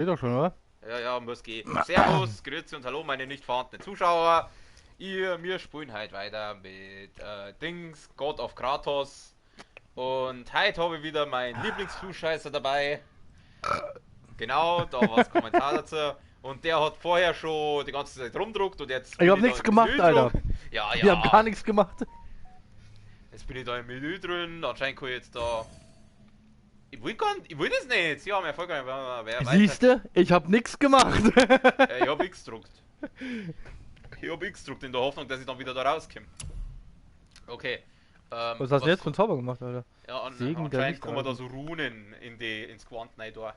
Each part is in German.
Geht doch schon, oder? Ja, ja, muss gehen. Servus, grüezi und hallo, meine nicht vorhandenen Zuschauer. Wir spielen heute weiter mit Dings, God of Kratos. Und heute habe ich wieder meinen Lieblingsfluscheißer dabei. Genau, da war das Kommentar dazu. Und der hat vorher schon die ganze Zeit rumgedruckt und jetzt Ich bin hab ich da nichts im gemacht, Menü Alter. drin. Ja, Wir haben gar ja. nichts gemacht. Jetzt bin ich da im Menü drin. Anscheinend kann ich jetzt da. Ich will das nicht. Sie haben ja vollkommen. Wer weiter. Siehste, ich hab nichts gemacht. Ich hab X gedruckt. Ich hab X gedruckt in der Hoffnung, dass ich dann wieder da rauskomme. Okay. Was hast du jetzt für einen Zauber gemacht, Alter? Ja, Segen der anscheinend kommen da Lichtalten. so Runen ins Quant rein da.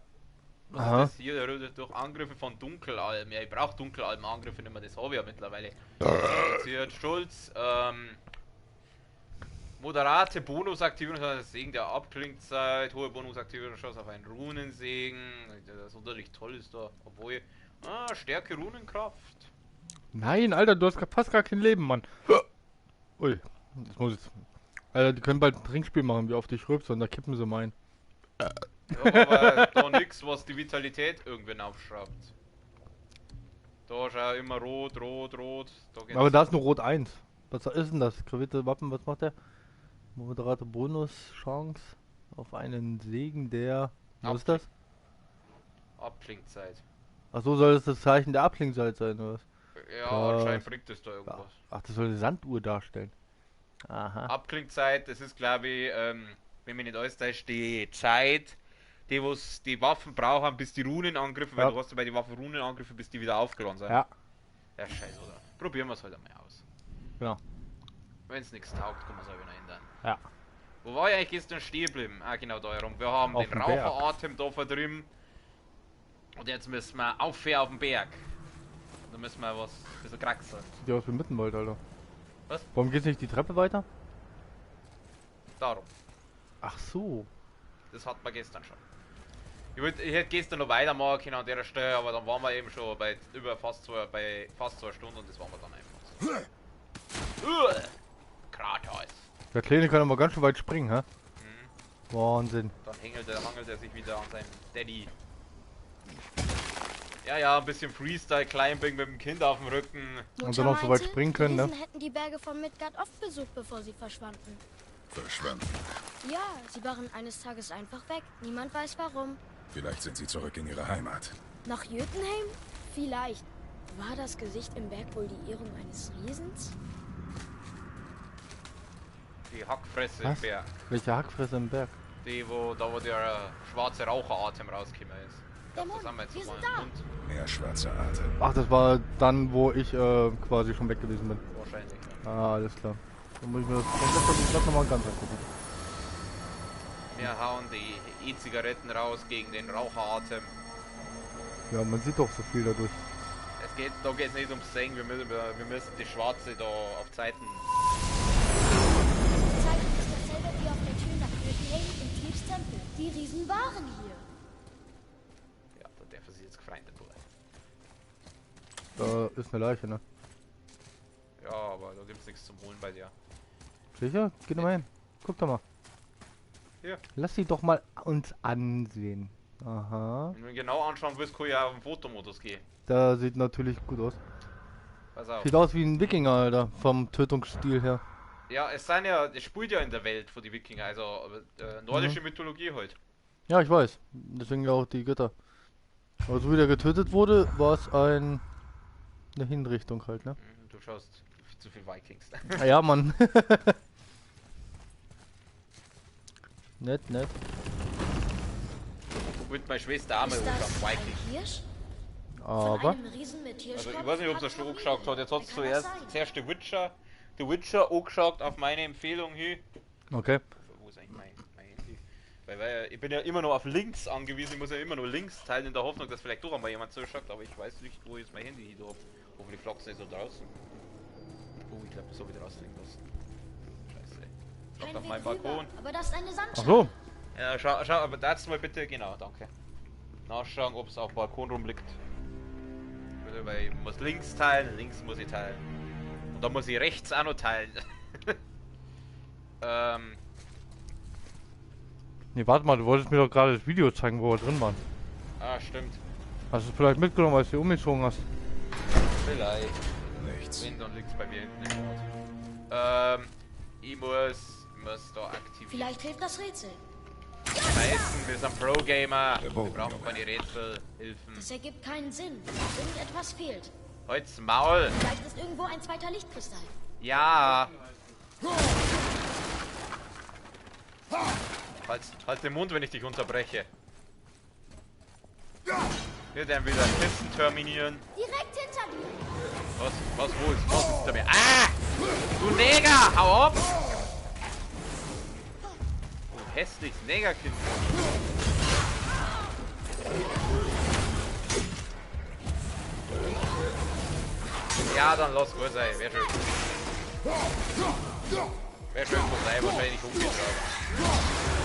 Also Aha. das hier durch Angriffe von Dunkelalben. Ja, ich brauche Dunkelalben-Angriffe nicht mehr, das habe ich ja mittlerweile. Jetzt hier Schulz, moderate Bonusaktivierung, das Segen der Abklingzeit, hohe Bonusaktivierungschance auf einen Runensegen. Das unterlich toll ist da, obwohl. Stärke Runenkraft. Nein, Alter, du hast fast gar kein Leben, Mann. Ui, das muss jetzt. Alter, die können bald ein Trinkspiel machen, wie oft ich rülpst und da kippen sie mein. Ja, aber da nix, was die Vitalität irgendwann aufschraubt. Da ist ja immer rot, rot, rot. Da geht's. Aber da ist nur Rot 1. Was ist denn das? Krawitte Wappen, was macht der? Moderate Bonuschance auf einen Segen der. Was ist das? Abklingzeit. Ach so, soll das Zeichen der Abklingzeit sein, oder was? Ja, Krass. anscheinend bringt es da Ja. irgendwas. Ach, das soll eine Sanduhr darstellen. Aha. Abklingzeit, das ist glaube ich, wenn mich nicht alles täuscht, die Zeit, die Waffen brauchen, bis die Runenangriffe, weil Ja. du hast ja bei den Waffen Runenangriffe, bis die wieder aufgeladen sind. Ja, Ja, scheiße, oder? Probieren wir es halt einmal aus. genau. Wenn es nichts taugt, kann man es auch wieder ändern. Ja. Wo war ich eigentlich gestern stehen geblieben? Ah, genau da herum. Wir haben Auf den dem Berg. Raucheratem da verdrüben. Und jetzt müssen wir auf den Berg. Da müssen wir was, ein bisschen kraxeln. Sieht ja aus wie Mittenwald, Alter. Was? Warum geht's nicht die Treppe weiter? Darum. Ach so. Das hat man gestern schon. Ich hätte gestern noch weitermachen können an der Stelle, aber dann waren wir eben schon bei fast 2 Stunden und das waren wir dann einfach. Kratos. Der Kleine kann aber ganz schön weit springen, hä? Mhm. Wahnsinn. Dann hangelt er sich wieder an seinem Daddy. Ja, ja, ein bisschen Freestyle-Climbing mit dem Kind auf dem Rücken. Und dann noch so weit meinte, springen können, ne? die Riesen hätten die Berge von Midgard oft besucht, bevor sie verschwanden. Verschwanden. Ja, sie waren eines Tages einfach weg. Niemand weiß warum. Vielleicht sind sie zurück in ihre Heimat. Nach Jötunheim? Vielleicht. War das Gesicht im Berg wohl die Ehrung eines Riesens? Die Hackfresse im Was? Berg. Welche Hackfresse im Berg? Die, wo der schwarze Raucheratem rausgekommen ist. Der Das Mond, haben wir jetzt wir so sind mal im da. Mund. Mehr schwarzer Atem. Ach, das war dann, wo ich quasi schon weg gewesen bin. Wahrscheinlich. Ja. Ah, alles klar. Dann muss ich mir das nochmal ganz angucken. Wir hauen die E-Zigaretten raus gegen den Raucheratem. Ja, man sieht doch so viel dadurch. Da geht es nicht ums Singen, wir müssen die Schwarze da auf Zeiten. Das Zeichen ist dasselbe wie auf der Tür nach Jötunheim im Tiefstempel. Die Riesen waren hier. Ja, da dürfen sie jetzt gefreundet werden. Da ist eine Leiche, ne? Ja, aber da gibt's nichts zum Holen bei dir. Sicher? Geh doch mal hin. Guck doch mal. Hier. Lass sie doch mal uns ansehen. Aha. Wenn du genau anschauen willst, kann ich ja auf den Fotomodus gehen. Da sieht natürlich gut aus. Pass auf. Sieht aus wie ein Wikinger, Alter. Vom Tötungsstil her. Ja, es spielt ja in der Welt von die Wikinger, also nordische Mythologie halt. Ja, ich weiß. Deswegen ja auch die Götter. Aber so wie der getötet wurde, war es eine Hinrichtung halt, ne? Du schaust zu viel Vikings. Ah, ja, Mann. Nett, nett. Mit meiner Schwester einmal Ist das auf ein Vikings. Hirsch? Von Aber. einem Riesen mit Also Hirschkopf? ich weiß nicht, ob Hat das schon noch angeschaut nie hat. Jetzt hat es Wer kann das zuerst sein? The Witcher angeschaut auf meine Empfehlung hier. Okay. Wo ist eigentlich mein Handy? Weil ich bin ja immer nur auf Links angewiesen, ich muss ja immer nur Links teilen in der Hoffnung, dass vielleicht doch einmal jemand zuschaut, aber ich weiß nicht, wo ist mein Handy hier drauf. Hoffentlich flockt es nicht so draußen. Oh, ich glaube, das habe ich draußen liegen lassen. Scheiße. Flockt Kein auf Weg meinem rüber, Balkon. aber das ist eine Ach Sandschale. so. Ja, schau, aber das mal bitte, genau, danke. Nachschauen, ob es auf dem Balkon rumliegt. Weil ich muss links teilen, links muss ich teilen. Und dann muss ich rechts auch noch teilen. Nee, warte mal, du wolltest mir doch gerade das Video zeigen, wo wir drin waren. Ah, stimmt. Hast du es vielleicht mitgenommen, als du umgezogen hast? Vielleicht. Nichts. Wenn, dann liegt es bei mir hinten im Ort. Ich muss da aktivieren. Vielleicht hilft das Rätsel. Scheißen, wir sind Pro-Gamer. Wir Bogen, brauchen Junge. keine Rätselhilfen. Das ergibt keinen Sinn. Irgendetwas fehlt. Halt's Maul. Vielleicht ist irgendwo ein zweiter Lichtkristall. Ja. Halt den Mund, wenn ich dich unterbreche. Wir werden wieder Kisten terminieren. Direkt hinter dir. Was ist hinter mir? Ah! Du Neger! Hau ab! Du hässliches Negerkind. Ja, dann lass gut sein. Wäre schön. Wäre schön vorbei, wahrscheinlich umgetragen.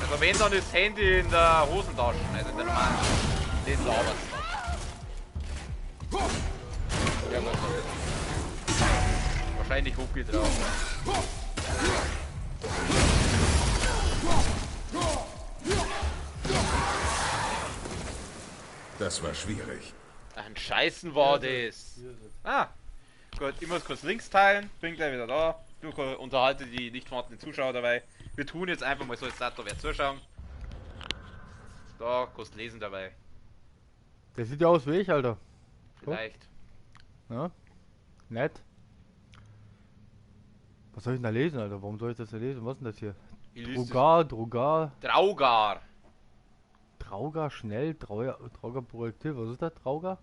Also wenn dann das Handy in der Hosentasche, also in der normalen, den labert ja gut. Wahrscheinlich Hucki drauf. Das war schwierig. Ein Scheißen war das. Ah, gut, ich muss kurz Links teilen, bin gleich wieder da. Du unterhalte die nicht vorhandenen Zuschauer dabei. Wir tun jetzt einfach mal so, als sagt, da wer zuschauen. Da, kannst lesen dabei. Der sieht ja aus wie ich, Alter. Vielleicht. Ja? Nett. Was soll ich denn da lesen, Alter? Warum soll ich das da lesen? Was ist denn das hier? Ich lese Drogar. das. Draugar. Trauger, schnell, Trauger Projektil. Was ist das? Trauger?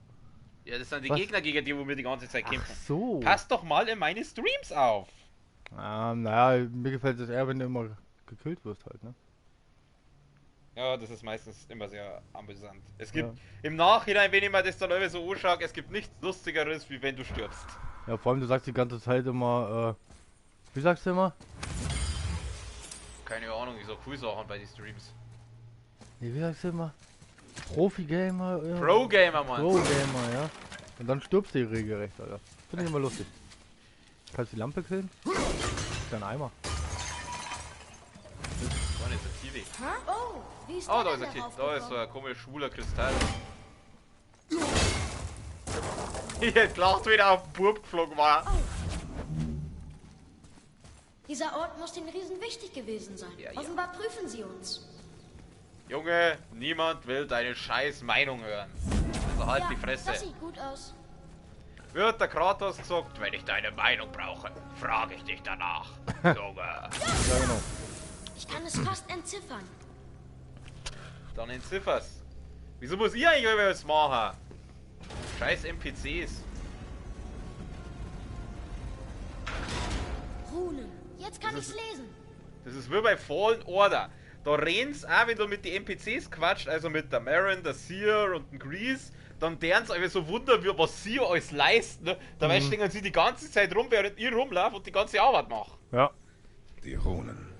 Ja, das sind die Was? Gegner, gegen die wo wir die ganze Zeit Ach kämpfen. so. Pass doch mal in meine Streams auf. Naja, mir gefällt es eher, wenn du immer gekillt wirst halt, ne? Ja, das ist meistens immer sehr amüsant. Es gibt im Nachhinein, wenn ich mir das dann immer so anschaue, es gibt nichts Lustigeres, wie wenn du stirbst. Ja, vor allem du sagst die ganze Zeit immer, wie sagst du immer? Keine Ahnung, ich sag cool Sachen bei den Streams. Nee, wie sagst du immer? Profi-Gamer? Ja. Pro-Gamer, Mann. Pro-Gamer, ja. Und dann stirbst du regelrecht, Alter. Finde ich immer lustig. Kannst du die Lampe killen? Ist ja ein Eimer. War nicht so TV. Oh, wie ist Oh, der da denn ist ein Kind. darauf Da ist so gekommen? ein komischer schwuler Kristall. Jetzt lacht wieder auf den Bub geflogen war. Dieser Ort muss den Riesen wichtig gewesen sein. Ja, ja. Offenbar prüfen sie uns. Junge, niemand will deine scheiß Meinung hören. Also halt die Fresse. Das sieht gut aus. Wird der Kratos gesagt, wenn ich deine Meinung brauche, frage ich dich danach. Junge. Ja, genau. Ich kann es fast entziffern. Dann entziffer's. Wieso muss ich eigentlich immer was machen? Scheiß NPCs. Runen. Jetzt kann Das ich's ist- lesen. Das ist wie bei Fallen Order. Da rennt's auch, wenn du mit den NPCs quatscht, also mit der Marin, der Seer und dem Grease, dann deren einfach so wundern, was sie alles leisten. Ne? Dabei stehen sie die ganze Zeit rum, während ich rumlaufe und die ganze Arbeit mache. Ja. Die Runen.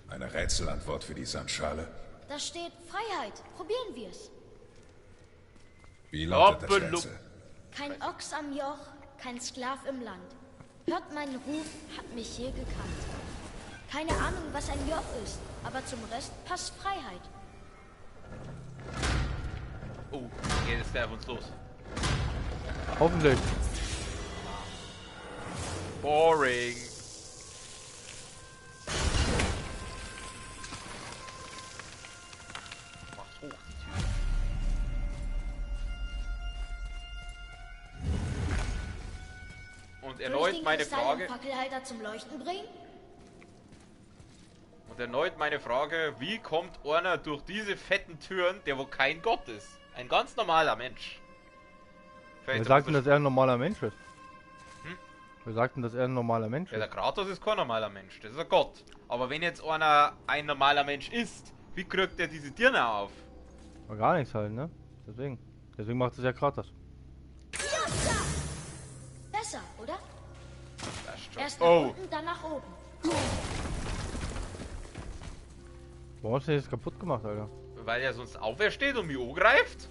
Eine Rätselantwort für die Sandschale. Da steht Freiheit. Probieren wir's. Wie lautet das Doppello- Rätsel? Kein Ochs am Joch, kein Sklav im Land. Hört meinen Ruf, hat mich je gekannt. Keine Ahnung, was ein Joch ist, aber zum Rest passt Freiheit. Oh, geht es gleich auf uns los. Hoffentlich. Boring. Macht hoch die Tür. Und Soll ich erneut den meine Kristall Frage. im Fackelhalter zum Leuchten bringen? Und erneut meine Frage, wie kommt einer durch diese fetten Türen, der wo kein Gott ist? Ein ganz normaler Mensch. Wer Vielleicht sagt ein denn, dass er ein normaler Mensch ist? Hm? Wer sagt denn, dass er ein normaler Mensch Ja, der ist? Kratos ist kein normaler Mensch, das ist ein Gott. Aber wenn jetzt einer ein normaler Mensch ist, wie kriegt er diese Dirne auf? War gar nichts halt, ne? Deswegen. Deswegen macht es ja Kratos. Besser, oder? Das ist schon- Erst nach Oh, unten, dann nach oben. Warum hast du das kaputt gemacht, Alter? weil er sonst aufersteht und mich angreift?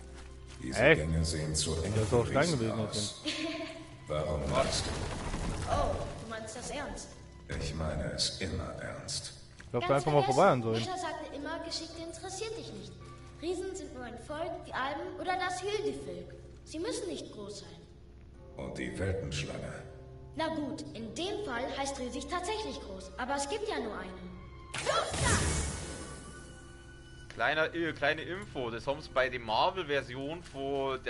Diese Echt? Gänge sehen zu eng Der ist für auch Stein Riesen gewesen, aus. deswegen. Warum machst du? Oh, du meinst meinst das ernst. Ich meine es immer ernst. Lauf da einfach mal vorbei an sollen. Mutter sagte immer, Geschichte interessiert dich nicht. Riesen sind nur ein Volk, die Alben oder das Hildevolk. Sie müssen nicht groß sein. Und die Weltenschlange. Na gut, in dem Fall heißt riesig tatsächlich groß. Aber es gibt ja nur eine. Kleine Info, das haben sie bei der Marvel-Version von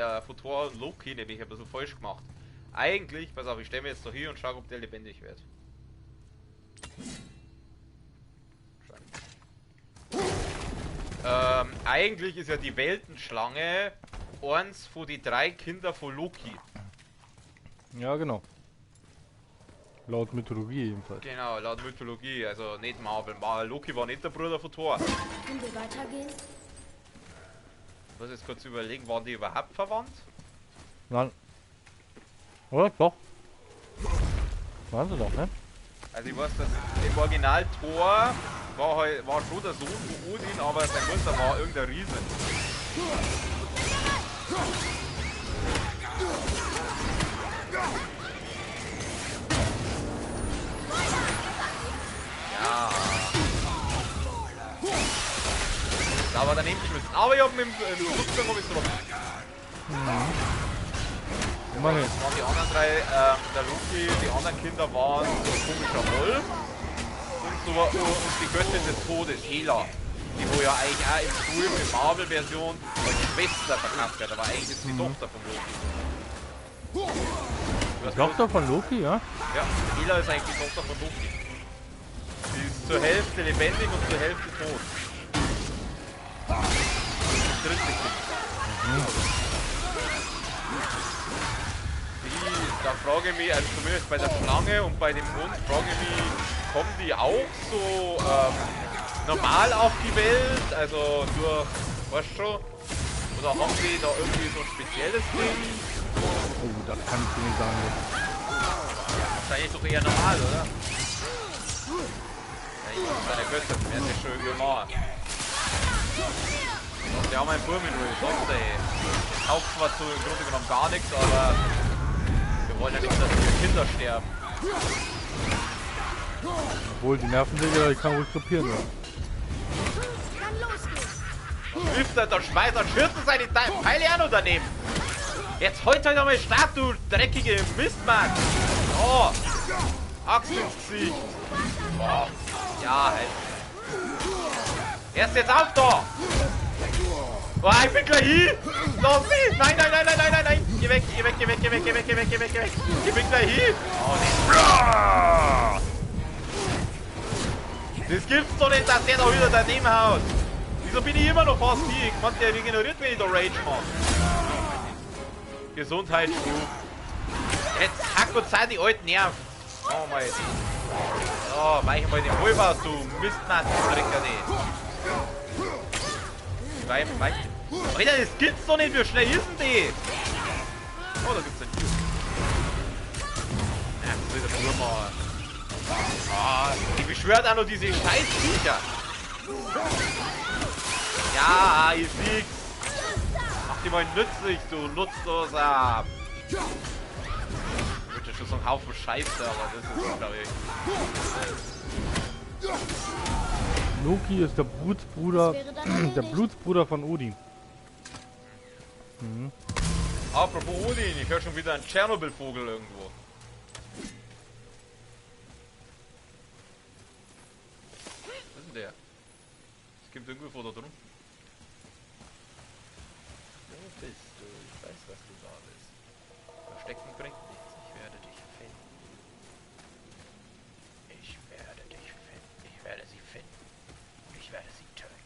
Thor und Loki nämlich ein bisschen falsch gemacht. Eigentlich, pass auf, ich stelle mir jetzt doch hier und schaue, ob der lebendig wird. Eigentlich ist ja die Weltenschlange eins von die 3 Kinder von Loki. Ja, genau. Laut Mythologie jedenfalls. Genau, laut Mythologie, also nicht Marvel. Loki war nicht der Bruder von Thor. Können wir weitergehen? Ich muss jetzt kurz überlegen, waren die überhaupt verwandt? Nein. Oder? Doch. Waren sie doch, ne? Also ich weiß, dass im Original Thor war schon der Sohn von Odin, aber sein Mutter war irgendein Riese. Ja. Da war daneben geschmissen. Aber ich hab mit dem Rückgang hab ich's drauf. Immerhin. Das waren die anderen 3, der Loki, die anderen Kinder waren so ein komischer Wolf und die Göttin des Todes, Hela. Die wo ja eigentlich auch im Film, in der Marvel-Version, als Schwester verkauft wird, aber eigentlich ist die Tochter von Loki. Die Tochter von Loki, ja? Ja, Hela ist eigentlich die Tochter von Loki. Sie ist zur Hälfte lebendig und zur Hälfte tot. Das dritte Kind. Da frage ich mich, also zumindest bei der Schlange und bei dem Hund, frage ich mich, kommen die auch so normal auf die Welt? Also durch, weißt du schon? Oder haben die da irgendwie so ein spezielles Ding? Oh, das kann ich dir nicht sagen. Wahrscheinlich doch eher normal, oder? Ja, ich glaube, seine Göttin, der ist ja schon irgendwie normal. Die haben einen Burm in Ruhe, sonst ey. Das taugt zwar zu im Grunde genommen gar nichts, aber wir wollen ja nicht, dass die Kinder sterben. Obwohl, die Nervensäge, die kann ruhig krepieren, ja. Dann los geht's. Hilft der Schweizer schürzen seine Pfeile an daneben. Jetzt heute einmal Start, du dreckige Mistmann. Oh, Axt ins Gesicht. Oh, ja, halt. Erst jetzt auf da. Oh, ich bin gleich hier. Los, nein, nein, nein, nein, nein, nein, nein. Geh weg, geh weg, geh weg, geh weg, geh weg, geh weg, geh weg, geh weg. Ich bin gleich hier. Oh, nee. Das gibt's doch nicht, dass der da wieder daneben haut. Wieso bin ich immer noch fast hier? Ich meine, der regeneriert, wenn ich da Rage mache. Gesundheitsstufe. Jetzt hack und sei die alten Nerven. Oh mein Gott. Oh, weich mal den Wolf aus, du Mistmann, du Drecker, Weich. Alter, das gibt's doch nicht, wie schnell ist denn die? Oh, da gibt's ein Tier. Ja, das ist der Burma. Oh, ich beschwört auch noch diese scheiß Viecher. Ja, ihr fliegt. Mach die mal nützlich, du nutzloser. Ich würde schon so ein Haufen Scheiße, aber das ist, glaube ich. Loki ist der Blutsbruder von Odin. Mhm. Apropos Odin, ich höre schon wieder einen Tschernobyl-Vogel irgendwo. Was ist denn der? Es gibt irgendwo vor da drum. Wo bist du? Ich weiß, was du da bist. Verstecken bringt nichts. Ich werde dich finden. Ich werde dich finden. Ich werde sie finden. Ich werde sie töten.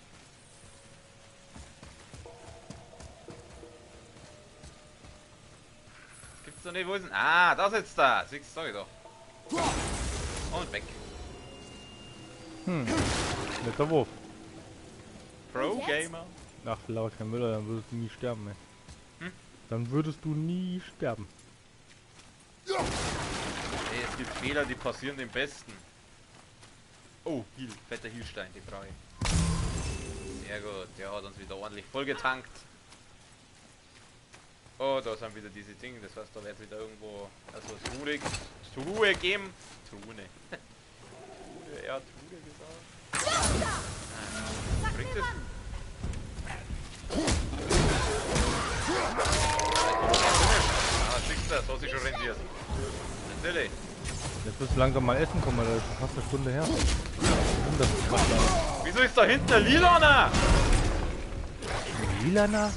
Gibt's doch nicht, wo ist denn? Ah, da sitzt da. Siehst du, sag ich doch. Und weg. Netter Wurf. Pro-Gamer. Ach, laber kein Müller, dann würdest du nie sterben, ey. Dann würdest du nie sterben. Hey, es gibt Fehler, die passieren dem Besten. Oh, Heal, fetter Healstein, die brauche ich. Sehr gut, der hat uns wieder ordentlich voll getankt. Oh, da sind wieder diese Dinge, das heißt, da wird wieder irgendwo, also Truhe geben. Truhe. Ja, Truhe gesagt. Ah, bringt es? Ah, schickst du, so hat sich schon rendiert. Natürlich. Jetzt müssen wir langsam mal essen kommen, Alter. Das ist fast eine Stunde her. Das ist krass, Alter. Wieso ist da hinten der Lilaner? Lilana?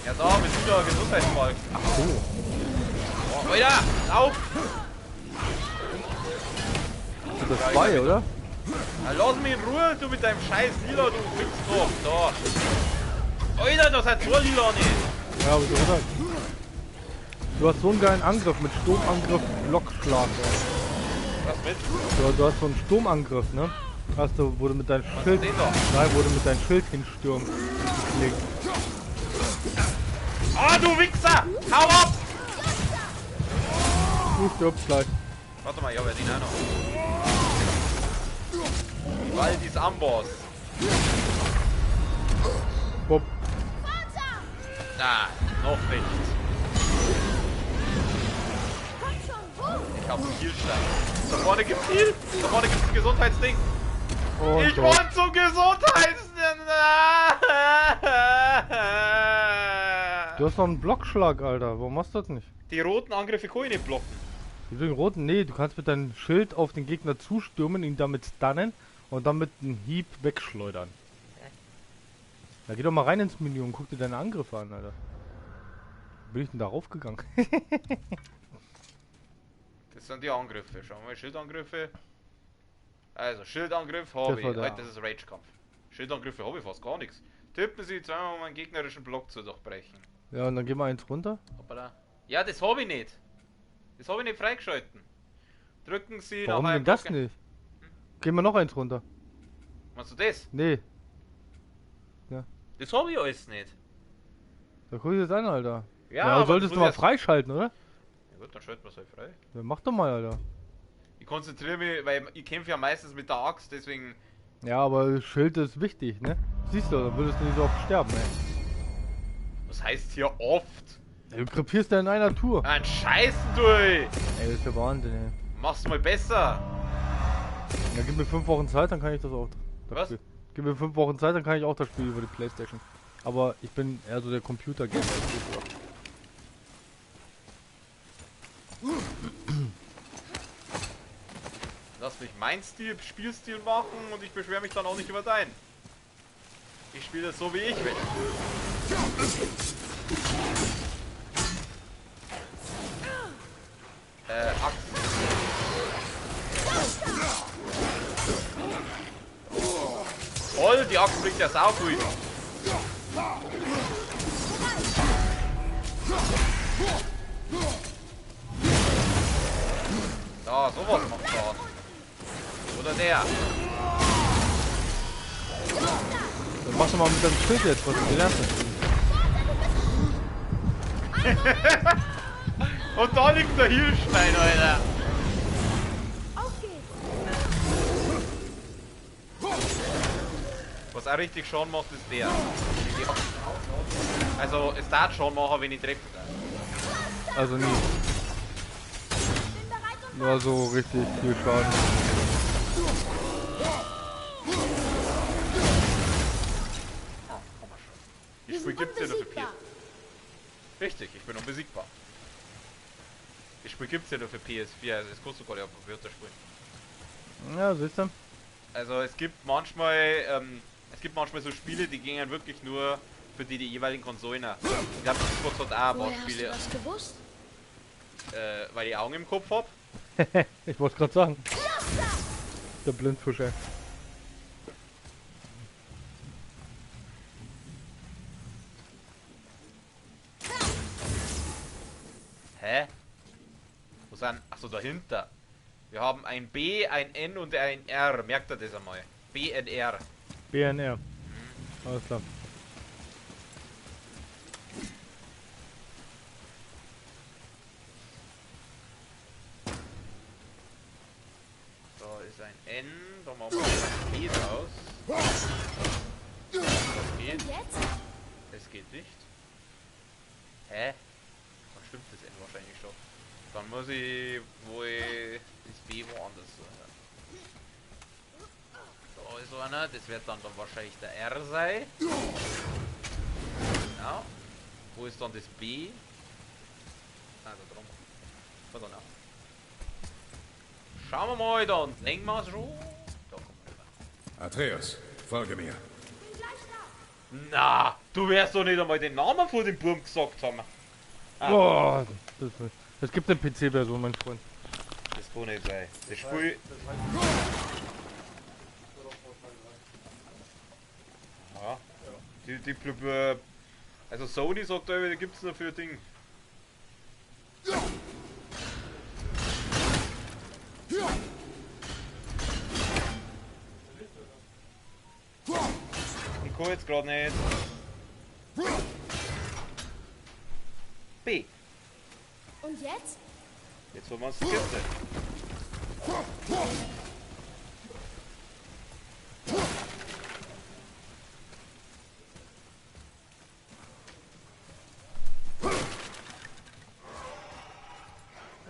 Ja, da, mit lila Gesundheitsbalken. Ach so. Oh, Alter, auf! Sind das zwei, oder? Na, lass mich in Ruhe, du mit deinem scheiß Lila, du Wichsdorf, da. Alter, das hat so Lila nicht. Ja, aber so gesagt. Du hast so einen geilen Angriff mit Sturmangriff, Blockschlag. Was mit? Du hast so einen Sturmangriff, ne? Hast du, wo du mit deinem Schild. den da? Nein, wo du mit deinem Schild hinstürmst. Ah, du Wichser! Hau ab! Du stirbst gleich. Warte mal, ich hab ja den auch noch. Waldis Amboss. Bob. Na, noch nicht. Komm schon, wo? Ich hab Healstein. Da vorne gibt's Heal. Da vorne gibt's ein Gesundheitsding. Oh Ich Gott. wollte zum Gesundheitsding. Du hast noch einen Blockschlag, Alter. Warum machst du das nicht? Die roten Angriffe kann ich nicht blocken. Wieso den roten? Nee, du kannst mit deinem Schild auf den Gegner zustürmen, ihn damit stunnen und dann mit einem Hieb wegschleudern. Da geh doch mal rein ins Menü und guck dir deine Angriffe an, Alter. Wie bin ich denn da raufgegangen? Das sind die Angriffe. Schauen wir mal, Schildangriffe. Also, Schildangriff habe Das ich. war der. Halt, das ist Rage-Kampf. Schildangriffe habe ich fast gar nichts. Tippen Sie zweimal, um einen gegnerischen Block zu durchbrechen. Ja, und dann geh mal eins runter. Hoppala. Ja, das habe ich nicht. Das habe ich nicht freigeschalten. Drücken Sie Warum nach denn einem das Block- nicht? Geh mal noch eins runter. Machst du das? Nee, Das habe ich alles nicht. da guck ich das an, Alter. Ja, Ja, aber solltest das du muss mal erst- freischalten, oder? Ja gut, dann schalten wir es halt frei. Ja, mach doch mal, Alter. Ich konzentriere mich, weil ich kämpfe ja meistens mit der Axt, deswegen... Ja, aber Schild ist wichtig, ne? Siehst du, dann würdest du nicht so oft sterben, ey. Was heißt hier oft? Ja, du krepierst ja in einer Tour. Ein Scheißen, du! Ey. Ey, das ist ja Wahnsinn, ey. Mach's mal besser! Ja, gib mir 5 Wochen Zeit, dann kann ich das auch. Was? Spiel. Gib mir 5 Wochen Zeit, dann kann ich auch das Spiel über die Playstation. Aber ich bin eher so der Computer-Gamer. Lass mich meinen Spielstil machen und ich beschwere mich dann auch nicht über deinen. Ich spiele das so, wie ich will. Axt. Voll, die Axt bringt ja sau viel. Da, sowas macht Schaden. Oder der. Dann mach doch mal mit deinem Schild jetzt, was du gelernt hast. Und da liegt der Healstein, Alter. Auf geht's. Was auch richtig Schaden macht, ist der. Also, es darf schon machen, wenn ich treffe. Also nie. Bin bereit und Nur so richtig viel Schaden. Wie viel gibt's denn dafür PS? unbesiegbar. Richtig, ich bin unbesiegbar. Wie viel gibt's denn dafür PS4? Also, das kannst du gar nicht auf dem Computer spielen. Ja, siehst du? Also, es gibt manchmal so Spiele, die gingen wirklich nur für die jeweiligen Konsolen. Ich glaube, Xbox hat auch ein paar Woher hast du Spiele, das gewusst? weil ich Augen im Kopf hab. Ich wollte gerade sagen. Der Blindfisch, ey. Hä? Wo sind? Achso, dahinter. Wir haben ein B, ein N und ein R. Merkt ihr das einmal? B und R. BNR. Alles klar. Da ist ein N, da machen wir ein B draus. Das geht. Und jetzt? Es geht nicht. Hä? stimmt das N wahrscheinlich schon. Dann muss ich wohl das B woanders suchen. Da ist einer, das wird dann wahrscheinlich der R sein. Genau. Wo ist dann das B? Ah, da drum. Da dann auch. Schauen wir mal, da unten denken wir es schon. Da kommen wir rüber. Atreus, folge mir. Na, du wirst doch nicht einmal den Namen von dem Burm gesagt haben. Ah, Boah, das gibt eine PC-Version, mein Freund. das kann nicht sein. Das Spiel. Ja. Also Sony sagt da, da gibt's noch für Ding. Ich kann jetzt gerade nicht. B. Und jetzt? Jetzt haben wir das Skripte.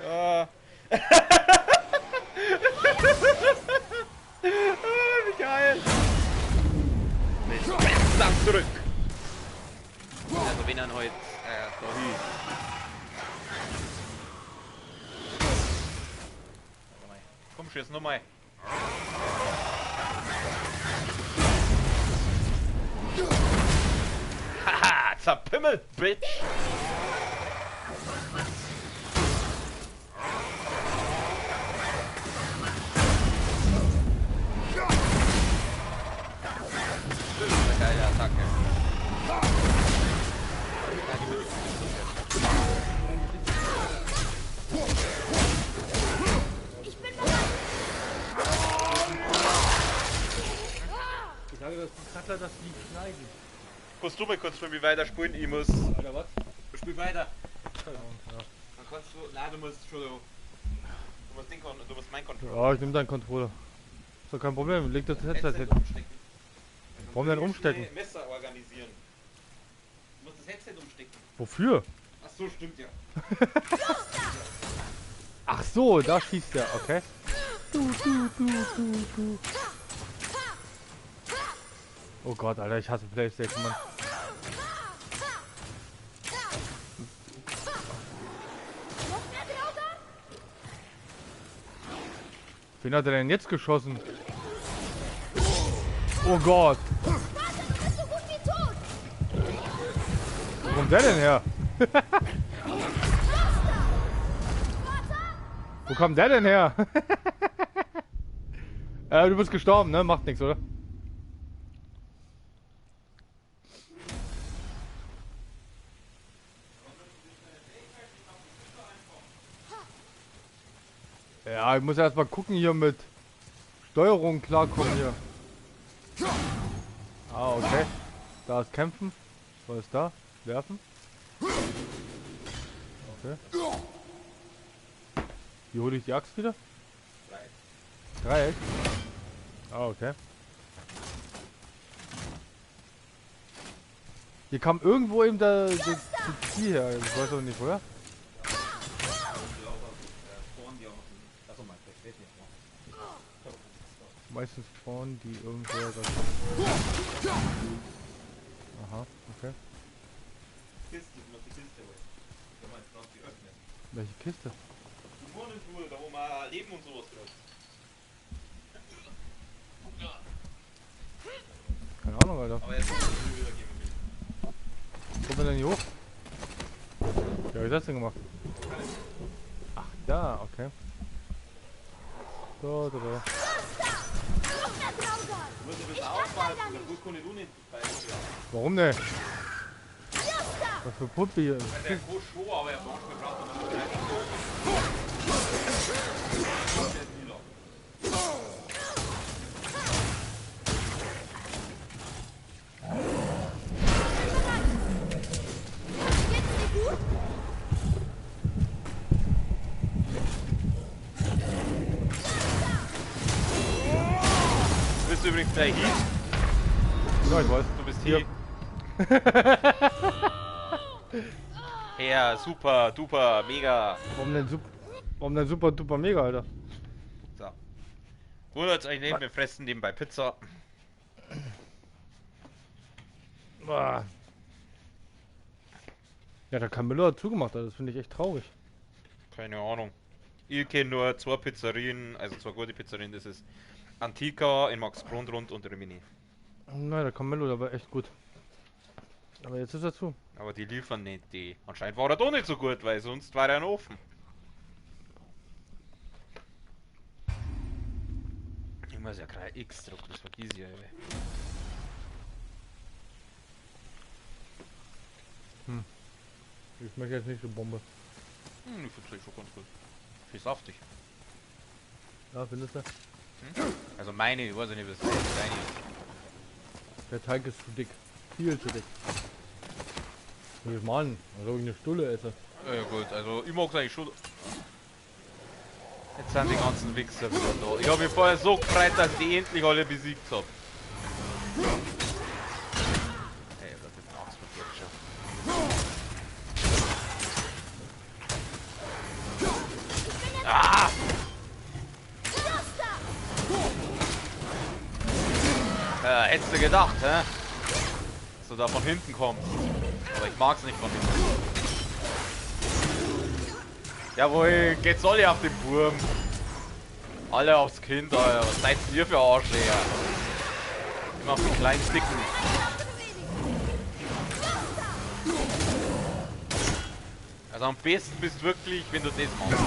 Ja. Wie geil. Dann zurück. Also wenn dann heute da hin. Komm, schieß nochmal. Haha, zerpimmelt, Bitch! Das ist eine geile Attacke. Ich bin bereit. Ich sage, dass die Cutler das nicht schneiden. Kannst du mal kurz für mich weiterspielen? Ich muss. Alter, was? Spiel weiter. Ja. Dann kannst du. Nein, du musst schon. Du musst mein Controller. Ja, ich nehme deinen Controller. Ist doch kein Problem, leg das Headset hin. umstecken. Warum denn umstecken? Messer organisieren. Du musst das Headset umstecken. Wofür? Ach so, stimmt ja. Ach so, da schießt er, okay. Oh Gott, Alter, ich hasse PlayStation, Mann. Noch mehr Drauger? Wen hat er denn jetzt geschossen? Oh Gott. Warte, du bist so gut wie tot. Wo kommt der denn her? Wo kommt der denn her? Du bist gestorben, ne? Macht nichts, oder? Ja, ich muss erst mal gucken hier mit Steuerung klarkommen hier. Ah, okay. Da ist Kämpfen. Was ist da? Werfen. Okay. Wie hole ich die Axt wieder? Dreieck. Ah, okay. Hier kam irgendwo eben das Ziel her. Ich weiß auch nicht, woher. Meistens spawnen die irgendwoher. Aha, okay. Kiste, du musst die Kiste holen. Wenn man jetzt noch die öffnen. Welche Kiste? Die Monentour, da wo man Leben und sowas kriegt. Keine Ahnung, Alter. Aber jetzt muss ich wieder geben. Wo bin denn hier hoch? Wie hab ich das denn gemacht? Ach, da, okay. So, da. Noch mehr Drauger. Du musst ein bisschen aufpassen, der Bus kann nicht unentfalten. Warum denn? Was für Pumpe hier? Der kann schon, aber er braucht mir gerade noch eine. Geht's dir gut? Du bist übrigens gleich hier. Ja, ich weiß. Du bist Hier. hier. Ja, super, duper, mega. Warum denn super duper mega, Alter? So. Wundert's euch nicht, wir fressen nebenbei Pizza. Boah. Ja, der Camillo hat zugemacht, Alter. Das finde ich echt traurig. Keine Ahnung. Ich kenne nur zwei Pizzerien, also zwei gute Pizzerien, das ist Antica in Max Brundrund und Rimini. Nein, der Camillo, der war echt gut. Aber jetzt ist er zu. Aber die liefern nicht die. Anscheinend war er doch nicht so gut, weil sonst war er ein Ofen. Ich muss ja gerade X drucken, das vergiss ich ja. Ich möchte jetzt nicht so Bombe. Ich finde es schon ganz gut. Viel saftig. Ja, findest du? Also meine, ich weiß nicht, was das ist. Deine. Der Teig ist zu dick. Viel zu dick. Ich Mann, als ob ich eine Stulle esse. Ja gut, also ich mag es eigentlich schon. Jetzt sind die ganzen Wichser wieder da. Ich habe mich vorher so gefreut, dass ich die endlich alle besiegt habe. Ey, das ist Angst mit jetzt schon. Ah! Hättest du gedacht, hä? Dass du da von hinten kommst. Aber ich mag's nicht von hinten. Jawohl, geht's alle auf den Wurm. Alle aufs Kind, Alter. Was seid ihr für Arschläger? Immer auf die kleinen Dicken. Also am besten bist wirklich, wenn du das machst.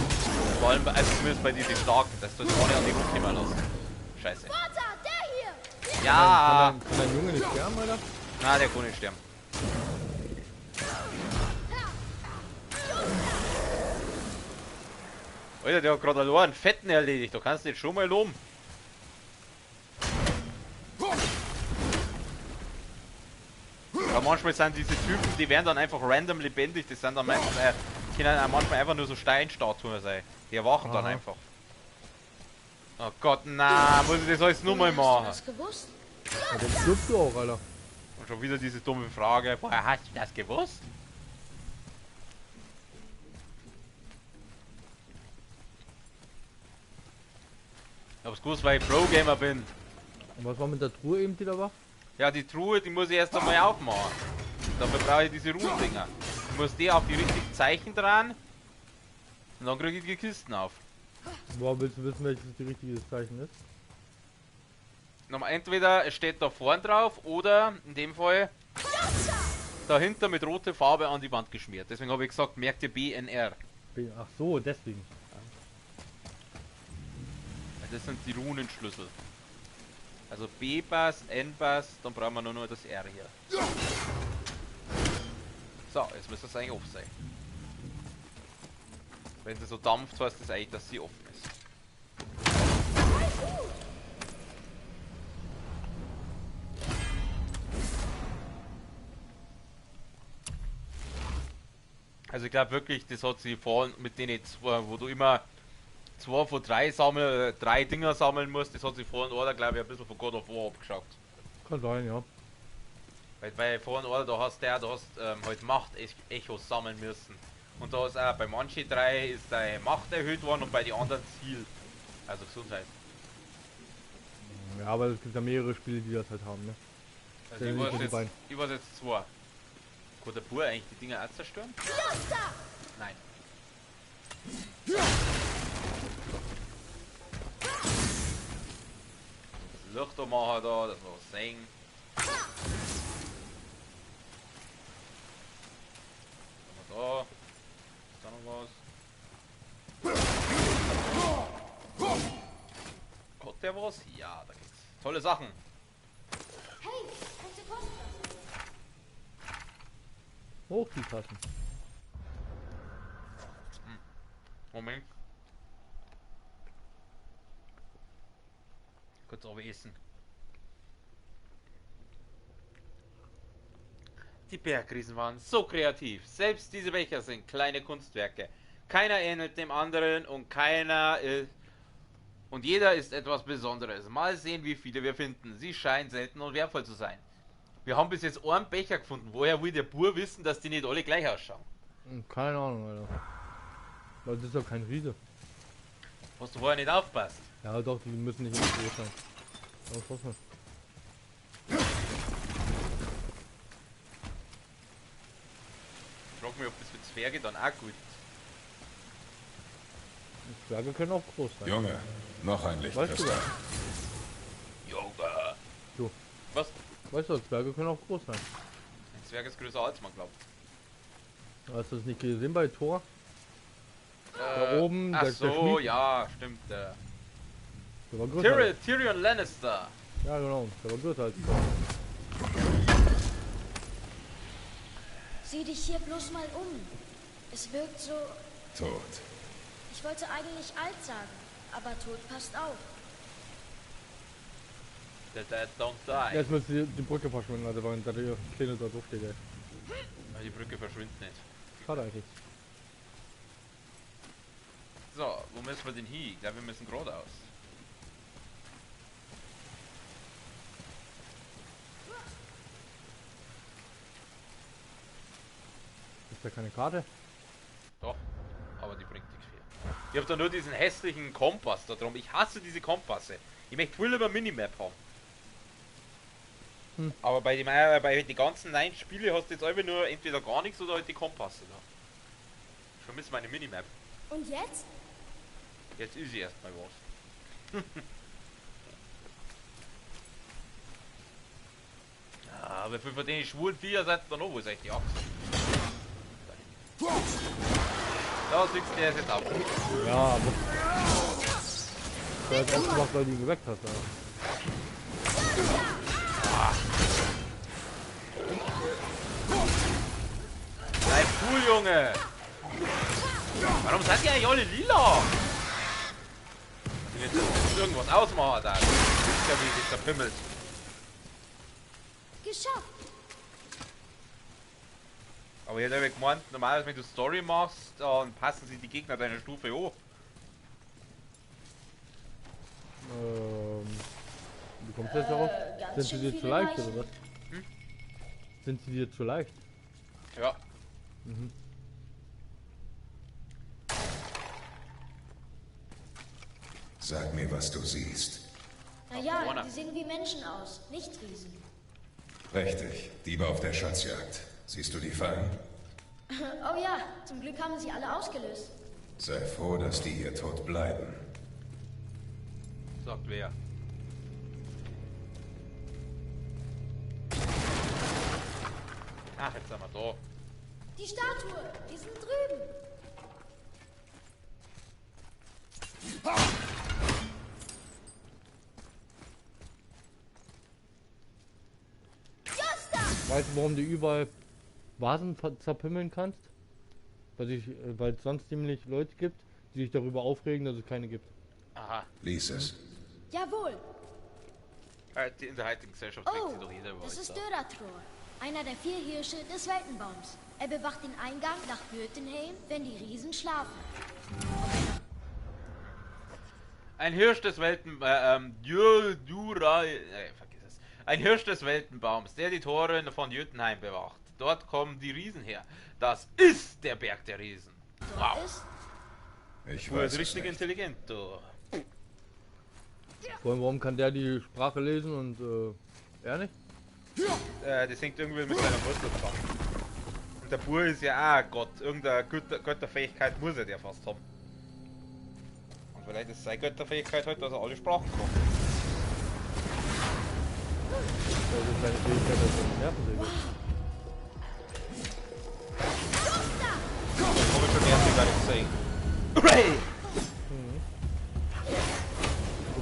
Vor allem, also zumindest bei diesen Starken, dass du das vorne an die Luft nehmen lässt. Scheiße. Ja! Kann dein Junge nicht sterben, Alter? Na, der kann nicht sterben. Alter, der hat gerade einen Fetten erledigt. Du kannst den schon mal loben. Ja, manchmal sind diese Typen, die werden dann einfach random lebendig. Das sind dann manchmal, können auch manchmal einfach nur so Steinstatuen sein. Die erwachen dann einfach. Oh Gott, na, muss ich das alles nur mal Hast du machen? das gewusst? Ja, dann stirbst du auch, Alter. Und schon wieder diese dumme Frage. Woher hast du das gewusst? Ich hab's gewusst, weil ich Pro-Gamer bin. Und was war mit der Truhe eben, die da war? Ja, die Truhe, die muss ich erst einmal aufmachen. Dafür brauche ich diese Ruhendinger. Ich muss die auf die richtigen Zeichen dran. Und dann kriege ich die Kisten auf. Boah, willst du wissen, welches die richtige Zeichen ist? Nochmal, entweder es steht da vorn drauf oder in dem Fall dahinter mit roter Farbe an die Wand geschmiert. Deswegen habe ich gesagt, merkt ihr BNR. Ach so, deswegen. Das sind die Runenschlüssel. Also B-Bass, N-Bass, dann brauchen wir nur noch das R hier. So, jetzt müsste es eigentlich offen sein. Wenn sie so dampft, heißt das eigentlich, dass sie offen ist. Also ich glaube wirklich, das hat sie vorhin mit denen zwei, wo du immer 2 von 3 3 Dinger sammeln musst, das hat sie vorhin oder glaube ich ein bisschen von God of War abgeschaut. Kann sein, ja. Weil vorhin oder da hast halt Macht-Echos sammeln müssen. Und da ist auch bei manchen 3 ist deine Macht erhöht worden und bei den anderen Ziel. Also Gesundheit. Ja, aber es gibt ja mehrere Spiele, die das halt haben, ne? Also Ja, ich nicht weiß nur die jetzt, beiden. ich weiß jetzt 2. Kann der Bur eigentlich die Dinger auch zerstören? Nein. Das Licht machen da, das wir was sehen. Da. Ist da noch was? Hat der was? Ja, da gibt's tolle Sachen. Hey, kannst du kosten? Hoch die Taschen. Moment. Kurz aber essen. Die Bergriesen waren so kreativ. Selbst diese Becher sind kleine Kunstwerke. Keiner ähnelt dem anderen und und jeder ist etwas Besonderes. Mal sehen, wie viele wir finden. Sie scheinen selten und wertvoll zu sein. Wir haben bis jetzt einen Becher gefunden. Woher will der Bur wissen, dass die nicht alle gleich ausschauen? Keine Ahnung, Alter. Weil das ist doch kein Riese. Hast du vorher nicht aufpasst? Ja doch, die müssen nicht immer groß sein. Aber trotzdem. Ich frag mich, ob das für Zwerge dann auch gut ist. Die Zwerge können auch groß sein. Junge, noch ein Weißt du Lichtkristall. das? Junge! Du. Was? Weißt du, Zwerge können auch groß sein. Ein Zwerg ist größer als man glaubt. Hast du das nicht gesehen bei Thor? Da oben, Ach der so, Schmied. ja, stimmt. Der war größer. Tyrion Lannister. Ja genau, der war größer als Thor. Sieh dich hier bloß mal um. Es wirkt so... Tot. Ich wollte eigentlich alt sagen, aber tot passt auch. The dead don't die. Jetzt müsste die Brücke verschwinden, also weil da die Kleine da drauf steht, ey. Die Brücke verschwindet nicht. Schade eigentlich. So, wo müssen wir denn hin? Ich glaube, wir müssen geradeaus. Ist da keine Karte? Doch, aber die bringt nichts viel. Ich habe da nur diesen hässlichen Kompass da drum. Ich hasse diese Kompasse. Ich möchte viel lieber Minimap haben. Aber bei den ganzen 9 Spiele hast du jetzt einfach nur entweder gar nichts oder halt die Kompasse da. Ich vermisse meine Minimap. Und jetzt? Jetzt ist sie erstmal was. Ja, aber für von den schwulen Viecher seid ihr noch, wo ist eigentlich die Axt? Da siehst du, der ist jetzt ab. Ja, aber... Der hat auch gemacht, weil du ihn geweckt hast, Alter. Bleib cool, Junge! Warum seid ihr eigentlich alle lila? Ich will jetzt irgendwas ausmachen da. Das ist ja wie sich zerpimmelt. Geschafft! Aber ich hätte gemeint, normalerweise wenn du Story machst, dann passen sich die Gegner deiner Stufe an. Wie kommst du jetzt darauf? ganz Sind sie schön dir zu viele leicht Leichen. oder was? Sind sie dir zu leicht? Ja. Sag mir, was du siehst. Naja, vorne. die sehen wie Menschen aus, nicht Riesen. Richtig, Diebe auf der Schatzjagd. Siehst du die Fallen? Oh ja, zum Glück haben sie alle ausgelöst. Sei froh, dass die hier tot bleiben. Sagt wer. Ach, jetzt sind wir da. Die Statue, die sind drüben. Josta! Weißt du, warum du überall Vasen zerpimmeln kannst? Weil es sonst nämlich Leute gibt, die sich darüber aufregen, dass es keine gibt. Aha. Lies es. Jawohl. In der heutigen Gesellschaft trägt Oh, sie doch jeder das ist weiter. Döratror, einer der 4 Hirsche des Weltenbaums. Er bewacht den Eingang nach Jotunheim, wenn die Riesen schlafen. Ein Hirsch des vergiss es. Ein Hirsch des Weltenbaums, der die Tore von Jotunheim bewacht. Dort kommen die Riesen her. Das ist der Berg der Riesen. Dort Wow. ist... Ich Du weiß bist es richtig nicht. intelligent, du. Vor allem, warum kann der die Sprache lesen und er nicht? Das hängt irgendwie mit seiner Wurzel zusammen. Und der Bur ist ja auch Gott. Irgendeine Götterfähigkeit muss er ja fast haben. Und vielleicht ist seine Götterfähigkeit halt, dass er alle Sprachen kann. Das ist seine Fähigkeit, dass er Nervensäge ist. Das habe ich schon erst gar nicht gesehen. Ray!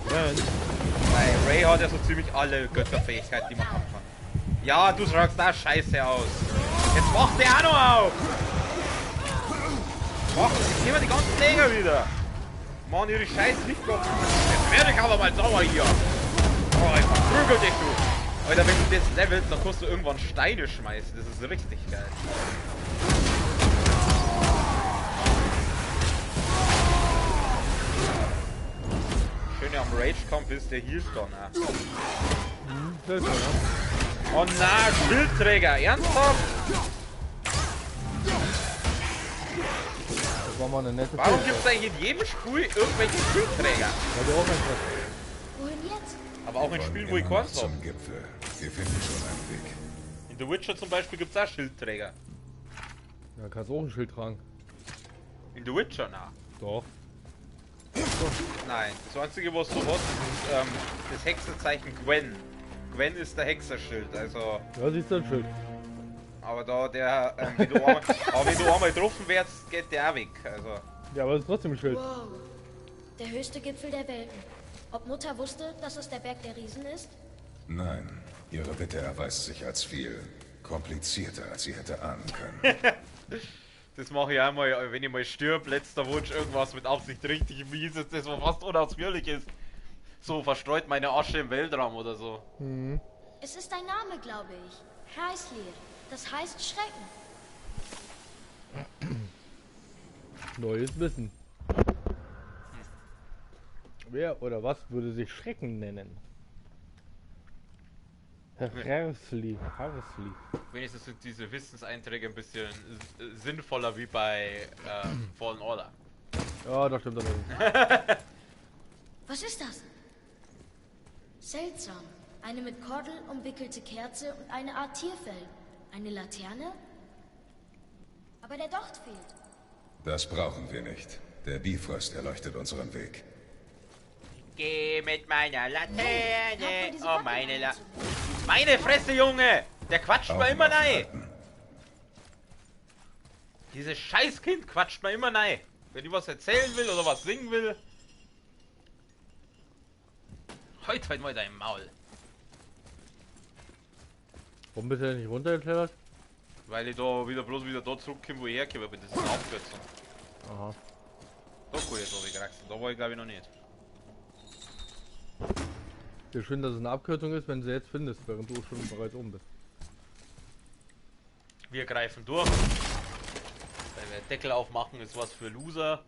Brennt. Nein, Ray hat ja so ziemlich alle Götterfähigkeiten, die man haben kann. Ja, du schaust da scheiße aus. Jetzt wacht der auch noch auf! Wacht, jetzt nehmen wir die ganzen Neger wieder. Mann, ihre scheiß Lichtglocken. Jetzt werde ich aber mal sauer hier. Oh, ich verprügel dich, du. Alter, wenn du das levelst, dann kannst du irgendwann Steine schmeißen. Das ist richtig geil. Schöne am Rage-Kampf ist, der hielt dann auch. Das ist ja. Oh na, Schildträger, ernsthaft? war mal eine nette Warum Szene. gibt es eigentlich in jedem Spiel irgendwelche Schildträger? Weil du auch eins hast. Wohin jetzt? Aber auch in Spielen, wo ich Immer noch keins habe. zum Gipfel. Wir finden schon einen Weg. In The Witcher zum Beispiel gibt es auch Schildträger. Ja, kannst du auch ein Schild tragen. In The Witcher, na. Doch. Nein, das Einzige, was du hast, ist das Hexenzeichen Gwen. Gwen ist der Hexerschild, also... Ja, siehst du ein Schild. Aber da der, wenn du einmal getroffen wirst, geht der auch weg, also... Ja, aber es ist trotzdem ein Schild. Wow. Der höchste Gipfel der Welten. Ob Mutter wusste, dass es der Berg der Riesen ist? Nein, Ihre Bitte erweist sich als viel komplizierter, als sie hätte ahnen können. Das mache ich auch mal, wenn ich mal stirb, letzter Wunsch, irgendwas mit Absicht richtig mieses, das was fast unausführlich ist. So, verstreut meine Asche im Weltraum oder so. Es ist ein Name, glaube ich. Kreislir. Das heißt Schrecken. Neues Wissen. Wer oder was würde sich Schrecken nennen? Harsli. Wenigstens sind diese Wissenseinträge ein bisschen sinnvoller wie bei Fallen Order. Ja, das stimmt aber nicht. Was ist das? Seltsam. Eine mit Kordel umwickelte Kerze und eine Art Tierfell. Eine Laterne? Aber der Docht fehlt. Das brauchen wir nicht. Der Bifrost erleuchtet unseren Weg. Geh mit meiner Hab Laterne, mal diese oh Waffe meine La... anzünden. Meine Fresse, Junge! Der quatscht mir Augen immer offen rein! halten. Dieses Scheißkind quatscht mir immer rein! Wenn ich was erzählen will oder was singen will... Halt mal dein Maul! Warum bist du denn nicht runtergeklettert? Weil ich da wieder da zurückkomme, wo ich herkomme, aber das ist eine Abkürzung. Aha. Da kann ich jetzt runtergewachsen, da war ich glaube ich noch nicht. Ja, schön, dass es eine Abkürzung ist, wenn du sie jetzt findest, während du schon bereits oben bist. Wir greifen durch. Weil wir Deckel aufmachen ist was für Loser.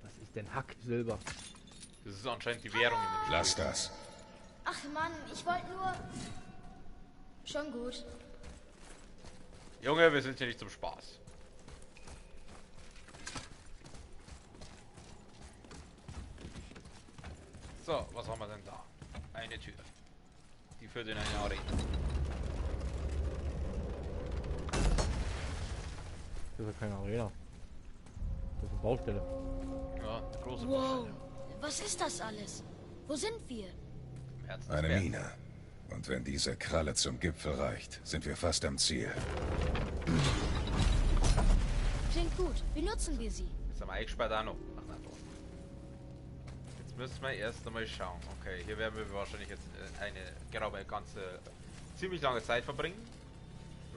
Was ist denn Hacksilber? Das ist anscheinend die Währung in dem Spiel. Lass das. Ach Mann, ich wollte nur... Schon gut. Junge, wir sind hier nicht zum Spaß. So, was haben wir denn da? Eine Tür. Die führt in eine Arena. Das ist ja keine Arena. Das ist eine Baustelle. Ja, eine große Wow. Baustelle. Was ist das alles? Wo sind wir? Im Herzen des Eine Berges. Mine. Und wenn diese Kralle zum Gipfel reicht, sind wir fast am Ziel. Klingt gut. Benutzen wir sie. Jetzt haben wir eingesperrt auch noch. Ach nein, doch. Jetzt müssen wir erst einmal schauen. Okay, hier werden wir wahrscheinlich jetzt eine geraume ganze ziemlich lange Zeit verbringen.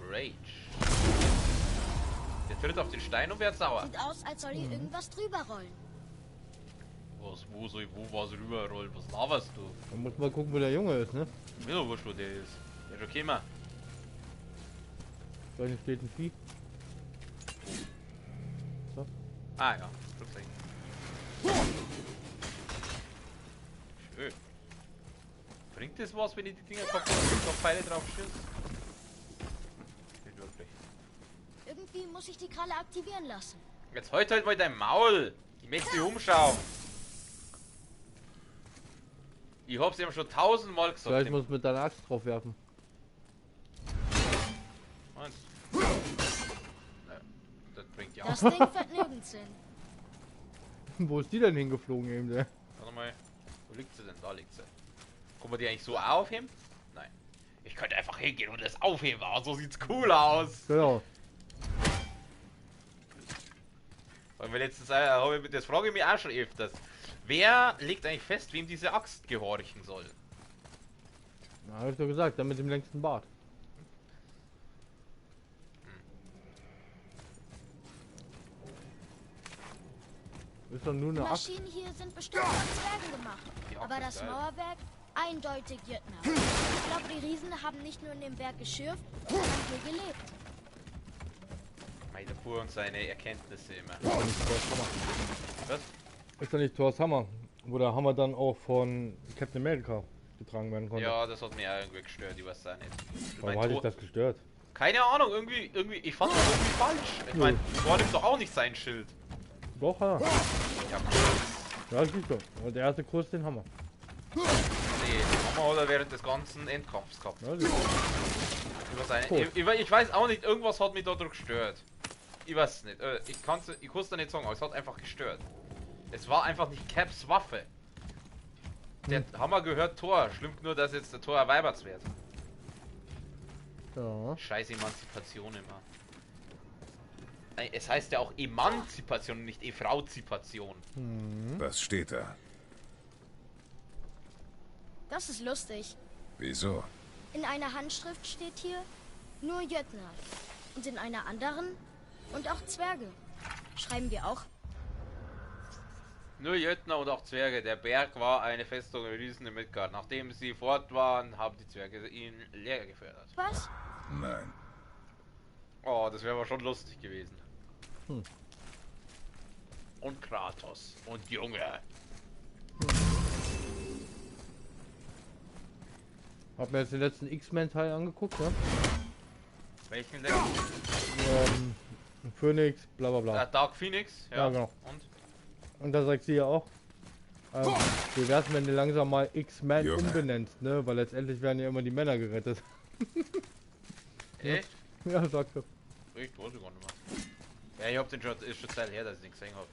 Rage. Der tritt auf den Stein und wird sauer. Sieht aus, als soll hier irgendwas drüber rollen. Wo soll ich wo was rüberrollen? Was laberst du? Man muss mal gucken, wo der Junge ist, ne? Mir doch wurscht, wo der ist. Der ist schon gekommen. Da hinten steht ein Vieh. So. Ah ja, Rückseite. Schön. Bringt das was, wenn ich die Dinger kaputt und noch Pfeile drauf schieße? Nicht wirklich. Irgendwie muss ich die Kralle aktivieren lassen. Jetzt halt mal dein Maul! Ich möchte dich umschauen. Ich hab's ihm schon 1000-mal gesagt. Vielleicht muss mit deiner Axt drauf werfen. Meinst du? Naja, das bringt ja auch. Das Ding fährt nirgends hin. Wo ist die denn hingeflogen eben, der? Warte mal. Wo liegt sie denn? Da liegt sie. Kann man die eigentlich so aufheben? Nein. Ich könnte einfach hingehen und das aufheben. Aber so sieht's cool aus. Genau. Weil wir letztens, das frage ich mich auch schon öfters. Wer legt eigentlich fest, wem diese Axt gehorchen soll? Na, hab ich doch gesagt, der mit dem längsten Bart. Ist doch nur Die eine Axt. Maschinen hier sind bestimmt von Zwergen gemacht. Die Aber Axt das ist geil. Mauerwerk eindeutig Jötner. Ich glaube, die Riesen haben nicht nur in dem Berg geschürft, sondern hier gelebt. Mei, der fuhr uns seine Erkenntnisse immer. Ist doch nicht Thors Hammer. Was? Ist doch nicht Thors Hammer. Wo der Hammer dann auch von Captain America getragen werden konnte. Ja, das hat mich auch irgendwie gestört, ich weiß auch nicht. Warum hat dich das gestört? Keine Ahnung, irgendwie, ich fand das irgendwie falsch. Ich meine, Thor nimmt doch auch nicht sein Schild. Doch, ja. Ja, Ja, siehst du. Und der erste Kurs den Hammer. nee, den haben wir oder während des ganzen Endkampfs gehabt. Ja, siehst du. Ich weiß auch nicht, irgendwas hat mich da gestört. Ich weiß nicht, ich kann es da nicht sagen, aber es hat einfach gestört. Es war einfach nicht Caps Waffe. Der Hammer gehört Thor, schlimm nur, dass jetzt der Thor erweibert wird. Ja. Scheiß Emanzipation immer. Nein, es heißt ja auch Emanzipation, nicht Efrauzipation. Was steht da? Das ist lustig. Wieso? In einer Handschrift steht hier nur Jötnar. Und in einer anderen und auch Zwerge. Schreiben wir auch. Nur Jötnar und auch Zwerge. Der Berg war eine Festung der Riesen in Midgard. Nachdem sie fort waren, haben die Zwerge ihn leer gefördert. Was? Nein. Oh, das wäre aber schon lustig gewesen. Und Kratos. Und Junge. Hab mir jetzt den letzten X-Men-Teil angeguckt, ne? Welchen denn? Phoenix, bla bla bla. Dark Phoenix? Ja, genau. Und? Und da sagt sie ja auch, wie wär's, wenn du langsam mal X-Men Junge. umbenennst, ne? Weil letztendlich werden ja immer die Männer gerettet. Echt? Ja, sagt er. Ich weiß ich gar nicht mehr. Ja, ich hab den schon, ist schon Zeit her, dass ich den gesehen hab.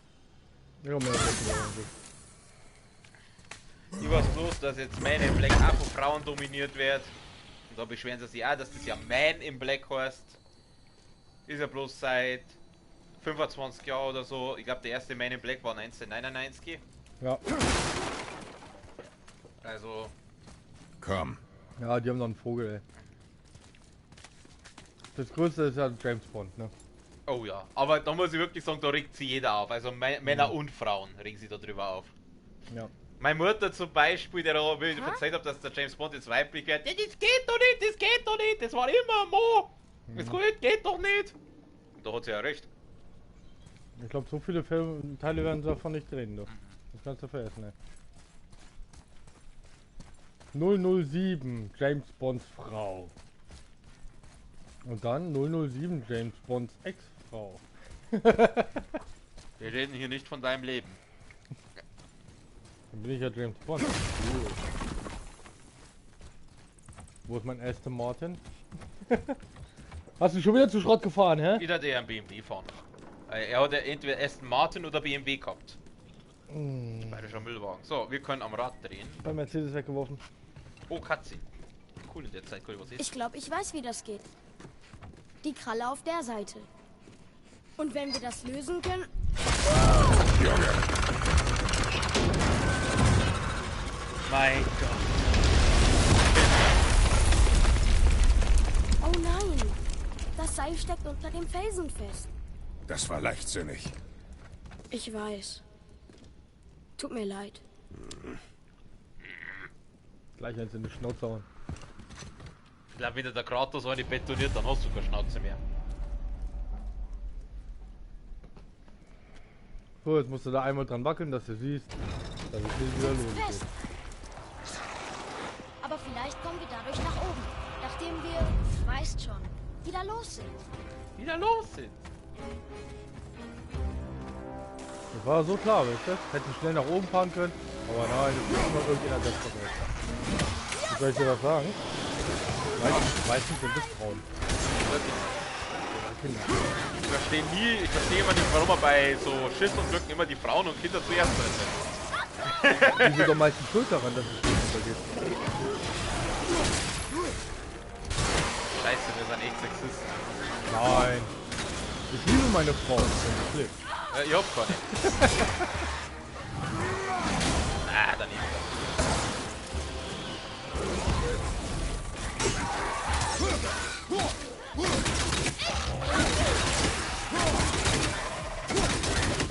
Ja, mir ist das nicht. Ich weiß bloß, dass jetzt Man in Black auch von Frauen dominiert wird. Und da beschweren sie sich auch, dass das ja Man in Black heißt. Ist ja bloß seit 25 Jahren oder so. Ich glaube, der erste Man in Black war 1999. Ja. Also, Komm. Ja, die haben noch einen Vogel, ey. Das größte ist ja James Bond, ne? oh ja. Aber da muss ich wirklich sagen, da regt sich jeder auf. Also Männer und Frauen regen sich da drüber auf. Ja. Meine Mutter zum Beispiel, der da will, erzählt hat, dass der James Bond jetzt weiblich wird. Ja, das geht doch nicht, das geht doch nicht, das war immer Mo. Das geht doch nicht. Und da hat sie ja recht. Ich glaube, so viele Teile werden sie davon nicht drehen, du. Das kannst du vergessen, ey. 007, James Bonds Frau. Und dann 007, James Bonds Ex-Frau. Wir reden hier nicht von deinem Leben. Dann bin ich ja James Bond. Wo ist mein Aston Martin? Hast du schon wieder zu Schrott gefahren, hä? Wieder der einen BMW fahren. Er hat ja entweder Aston Martin oder BMW gehabt. Bayerischer Müllwagen. So, wir können am Rad drehen. Bei Mercedes weggeworfen. Oh, Cutscene. Cool in der Zeit, cool, was ist? Ich glaube, ich weiß, wie das geht. Die Kralle auf der Seite. Und wenn wir das lösen können... Mein Gott. Oh nein! Das Seil steckt unter dem Felsen fest. Das war leichtsinnig. Ich weiß. Tut mir leid. Gleich eins in die Schnauze hauen. Ich glaube, wenn der Kratos eine betoniert, dann hast du keine Schnauze mehr. So, jetzt musst du da einmal dran wackeln, dass du siehst, dass es nicht wieder los Fest! Aber vielleicht kommen wir dadurch nach oben. Nachdem wir, weißt schon, wieder los sind. Wieder los sind. Das war so klar, weißt du? Hätten schnell nach oben fahren können, aber nein, das ist immer irgendjemand das verrät. Wie soll ich dir das sagen? Meistens sind das Frauen. Ich verstehe immer nicht, warum er bei so Schiffsunglücken immer die Frauen und Kinder zuerst sind. Die sind doch meistens schuld daran, dass es nicht untergeht. Scheiße, wir sind echt Sexisten. Nein. Ich liebe meine Frau, wenn sie schläft. Ich hab keine. Ah, daneben.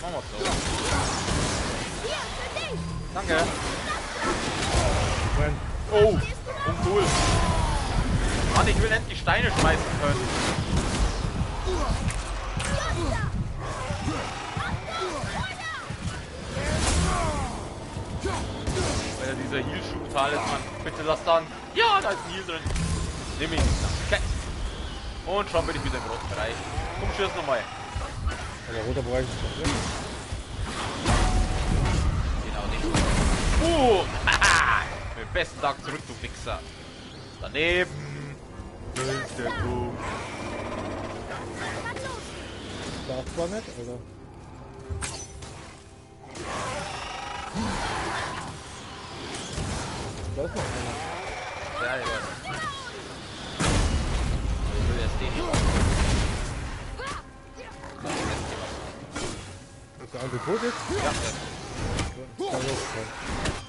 Machen wir so. Danke. Oh, und cool. Mann, ich will endlich Steine schmeißen können. Weil ja dieser Heal-Shoot-Tal ist, Mann. Bitte lass dann. Ja, da ist ein Heal drin. Nimm ihn. Fett. Und schon bin ich wieder im roten Bereich. Komm, schieß nochmal. Aber roter Bereich ist doch drin. Genau, nicht. Haha! Mit dem besten Tag zurück, du Wichser. Daneben. Das ist der Punkt. Darf zwar nicht, oder? Da ist noch einer. Ja, ja. Ich will jetzt den hier. Ist der andere tot jetzt? Ja, Da los, komm.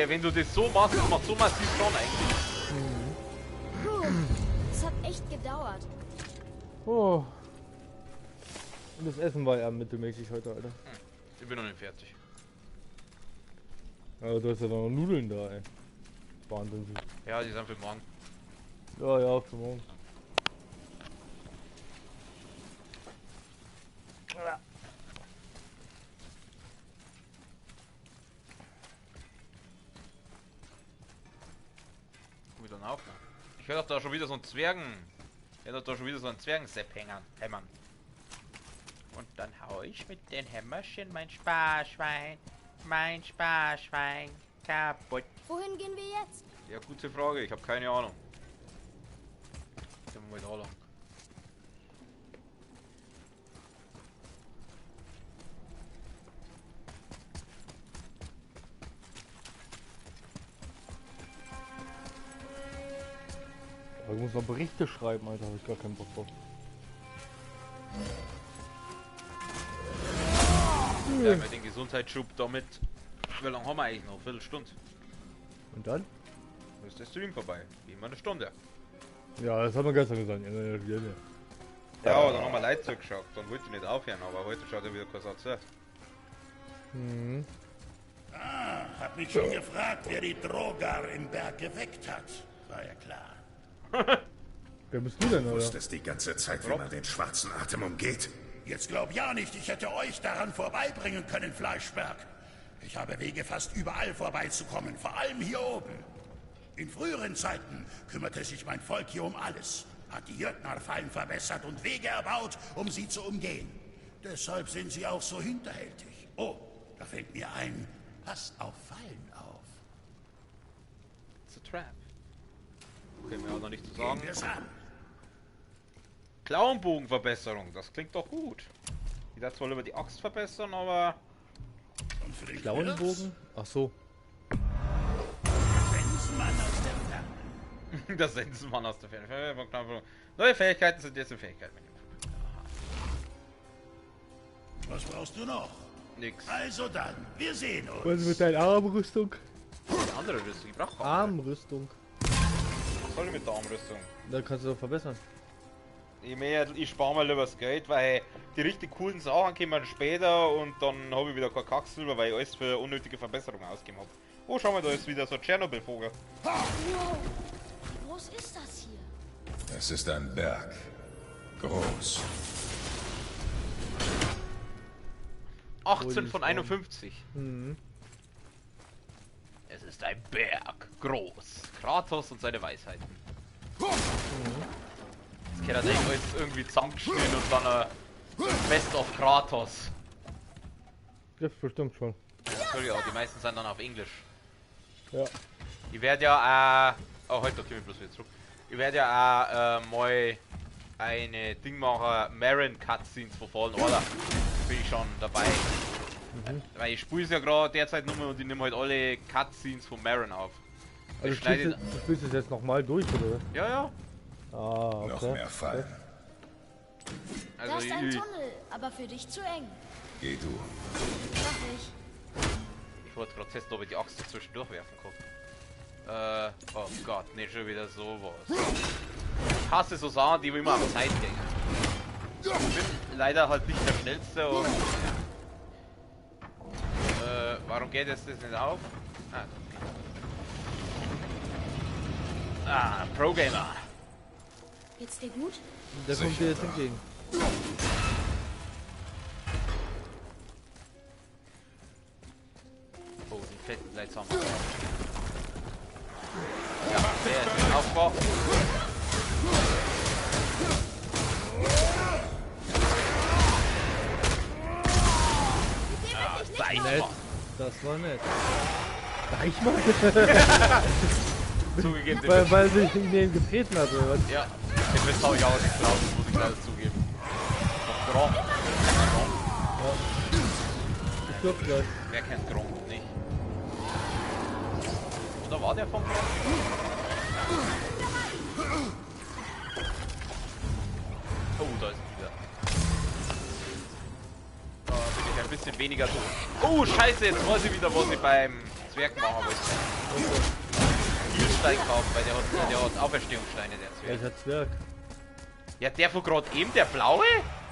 wenn du das so machst, das macht so massiv schon eigentlich. Es hat echt gedauert. Oh. Und das Essen war ja mittelmäßig heute, Alter. Ich bin noch nicht fertig. Aber du hast ja noch Nudeln da, ey. Wahnsinn. Ja, die sind für morgen. Ja, ja, für morgen. Komm wieder auf. Ich höre doch da schon wieder so einen Zwergen. Ich höre doch da schon wieder so einen Zwergensepp hämmern. Und dann hau ich mit den Hämmerchen mein Sparschwein kaputt. Wohin gehen wir jetzt? Ja, gute Frage. Ich habe keine Ahnung. Gehen wir mal da lang. Aber ich muss noch Berichte schreiben, Alter. Hab ich gar keinen Bock drauf. Ja, mit den Gesundheitsschub damit. Wie lange haben wir eigentlich noch? Eine Viertelstunde. Und dann? Dann ist der Stream vorbei. Wie immer eine Stunde. Ja, das haben wir gestern gesagt. Ja, aber dann haben wir Leute zugeschaut. Dann wollte ich nicht aufhören, aber heute schaut er wieder kein Satz zu. Mhm. Ah, hab mich schon gefragt, wer die Drogar im Berg geweckt hat. War ja klar. Wer bist du denn, Du oder? wusstest die ganze Zeit, wie man den schwarzen Atem umgeht. Jetzt glaub ja nicht, ich hätte euch daran vorbeibringen können, Fleischberg. Ich habe Wege fast überall vorbeizukommen, vor allem hier oben. In früheren Zeiten kümmerte sich mein Volk hier um alles, hat die Jötnar-Fallen verbessert und Wege erbaut, um sie zu umgehen. Deshalb sind sie auch so hinterhältig. Oh, da fällt mir ein, passt auf Fallen auf. It's a trap. Okay, mehr auch noch nicht zu Gehen sagen. wir's an. Klauenbogenverbesserung, das klingt doch gut. Ich dachte zwar über die Axt verbessern, aber Und für den Klauenbogen? Ach so. Sensenmann aus der Ferne. das Sensenmann aus der Ferne. Neue Fähigkeiten sind jetzt eine Fähigkeit. Was brauchst du noch? Nix. Also dann, wir sehen uns. Was mit deiner Armrüstung? Die andere Rüstung, ich brauch keine. Armrüstung. Was soll ich mit der Armrüstung? Da kannst du doch verbessern. Ich spare mal lieber das Geld, weil die richtig coolen Sachen kommen später und dann habe ich wieder kein Kacksilber, weil ich alles für unnötige Verbesserungen ausgegeben habe. Oh, schau mal, da ist wieder so ein Tschernobyl-Vogel. Wow. Wie groß ist das hier? Es ist ein Berg. Groß. 18 von 51. Mhm. Es ist ein Berg. Groß. Kratos und seine Weisheiten. Das kann er nicht alles irgendwie zusammengeschnitten und dann Best of Kratos. Das bestimmt schon. Sorry, aber die meisten sind dann auf Englisch. Ja. Ich werde ja oh, heute komme ich bloß wieder zurück. Ich werde ja mal eine Ding machen, Marin Cutscenes von Fallen Order. Bin ich schon dabei. Weil ich spiele es ja gerade derzeit nur und ich nehme halt alle Cutscenes von Marin auf. Also Ich schneide- du spielst es jetzt nochmal durch, oder? Ja, ja. Ah, okay. Noch mehr Fallen. Da Also ist ein Tunnel, aber für dich zu eng. Geh du. Mach ich. ich wollte gerade testen, ob ich die Axt dazwischen durchwerfen kann. Oh Gott, nicht schon wieder sowas. Ich hasse so Sachen, die immer am Zeit gehen. Ich bin leider halt nicht der Schnellste und... warum geht jetzt das nicht auf? Pro-Gamer. Geht's dir gut? Der kommt dir jetzt entgegen. Oh, die fetten Leitsamen. war. Nett. Das war nett. Deichmann? Zugegeben, weil sich in den getreten hat, oder was? ja, den Witz habe ich auch geklaut, das muss ich alles zugeben. Vom Gronk. Ich glaub gleich. Wer kennt Gronk nicht? Oder war der vom Gronk? Oh, da ist er wieder. Da bin ich ein bisschen weniger so. Oh, scheiße, jetzt weiß ich wieder, was ich beim Zwerg machen wollte. Spielstein kaufen, weil der hat Auferstehungssteine, der Zwerg. Welcher Zwerg? Ja, der von gerade eben, der blaue?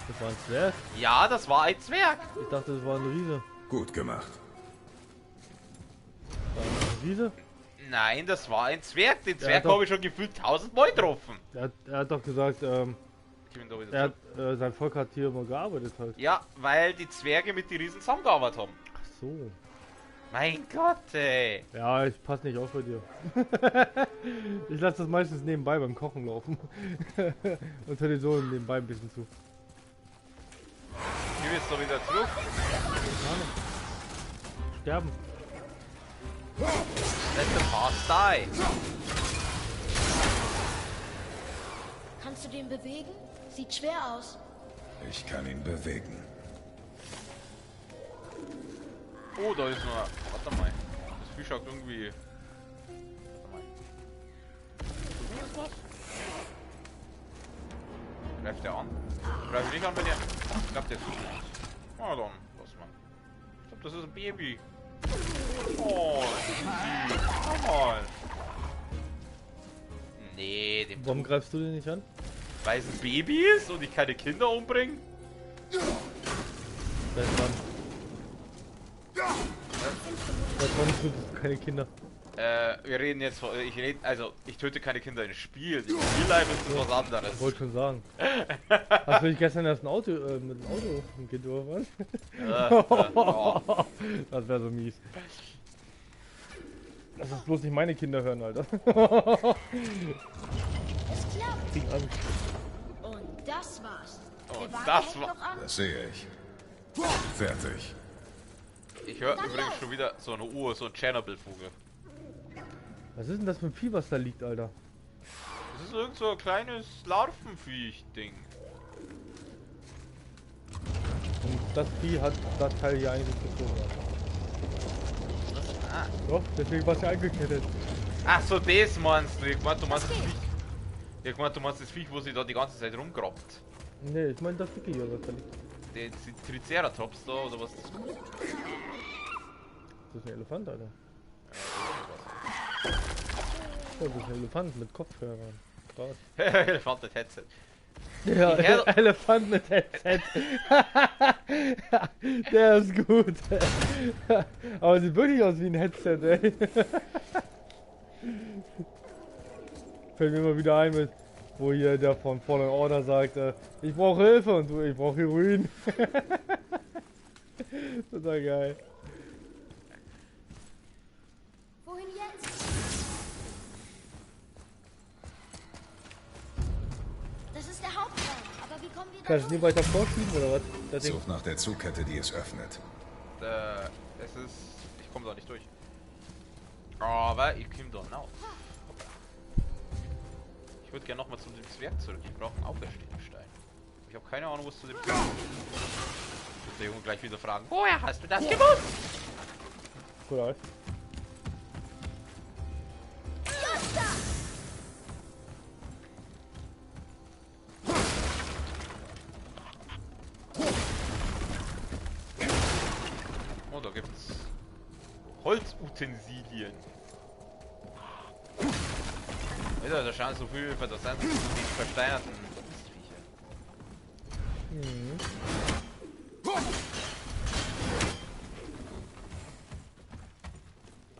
Das war ein Zwerg? Ja, das war ein Zwerg. Ich dachte, das war ein Riese. Gut gemacht. War das ein Riese? Nein, das war ein Zwerg. Den Ja, Zwerg doch. habe ich schon gefühlt 1000 Mal getroffen. Er hat doch gesagt, Ich bin da wieder zurück. sein Volk hat hier immer gearbeitet halt. Ja, weil die Zwerge mit den Riesen zusammengearbeitet haben. Ach so. Mein Gott, ey. Ja, ich passe nicht auf bei dir. Ich lasse das meistens nebenbei beim Kochen laufen. Und höre dir so nebenbei ein bisschen zu. Hier bist du wieder zurück. Sterben. Let the past die. Kannst du den bewegen? Sieht schwer aus. Ich kann ihn bewegen. Oh, da ist noch. Warte mal. Das Vieh schaut irgendwie. Warte mal. Ist das was? Greift der an? Greift nicht an bei der? Ich glaube, der ist nicht. Na dann, lass mal. Ich glaube, das ist ein Baby. Oh, das ist süß. Schau mal. Nee, dem Warum greifst du den nicht an? weil es ein Baby ist und ich keine Kinder umbringe? Seit wann? Seit wann tötest du keine Kinder? Wir reden jetzt von, ich töte keine Kinder in Spiel. In Spiellife ist das was anderes. Ich wollte schon sagen. Hast du nicht gestern erst ein Auto, mit dem Auto ein Kind überfahren? Ja. Das wäre so mies. Lass uns bloß nicht meine Kinder hören, Alter. Es klappt. Krieg Angst. Und das war's. Der Und Wagen das hält war- noch an. Das sehe ich. Fertig. Ich höre übrigens schon wieder so eine Uhr, so ein Tschernobyl-Vogel. Was ist denn das für ein Vieh, was da liegt, Alter? Das ist irgend so ein kleines Larvenviech-Ding. Und das Vieh hat das Teil hier eigentlich gezogen. Ah. Doch, deswegen war es ja eingekettet. Ach so, das meinst du. Ich meinte, du meinst das Viech. Ich meinte, du meinst das Viech, wo sie da die ganze Zeit rumgrabt. Nee, ich meine das Dicke hier, was da liegt. Den Triceratops da, oder was? Das ist ein Elefant, Alter. Oh, das ist ein Elefant mit Kopfhörern. Krass. Elefant mit Headset. Ja, Die Hel- Elefant mit Headset. Der ist gut. Aber sieht wirklich aus wie ein Headset, ey. Fällt mir immer wieder ein, mit, wo hier der von Fallen Order sagt, ich brauche Hilfe und du, ich brauche Heroin. Total geil. Wohin jetzt? Das ist der Hauptraum. Aber wie kommen wir da Kannst du nie durch? weiter vorschieben oder was? Das Ding. Such nach der Zugkette, die es öffnet. Es ist. Ich komme da nicht durch. Aber ich komme da hinaus. Ich würde gerne nochmal zu dem Zwerg zurück. Ich brauche einen Auferstehungsstein. Ich habe keine Ahnung, was zu dem Zwerg ist. Der Junge gleich wieder fragen: Woher hast du das gewusst? Cool aus. Oh, da gibt's Holzutensilien. Alter, da schauen so viel für das sind die versteinerten Viecher.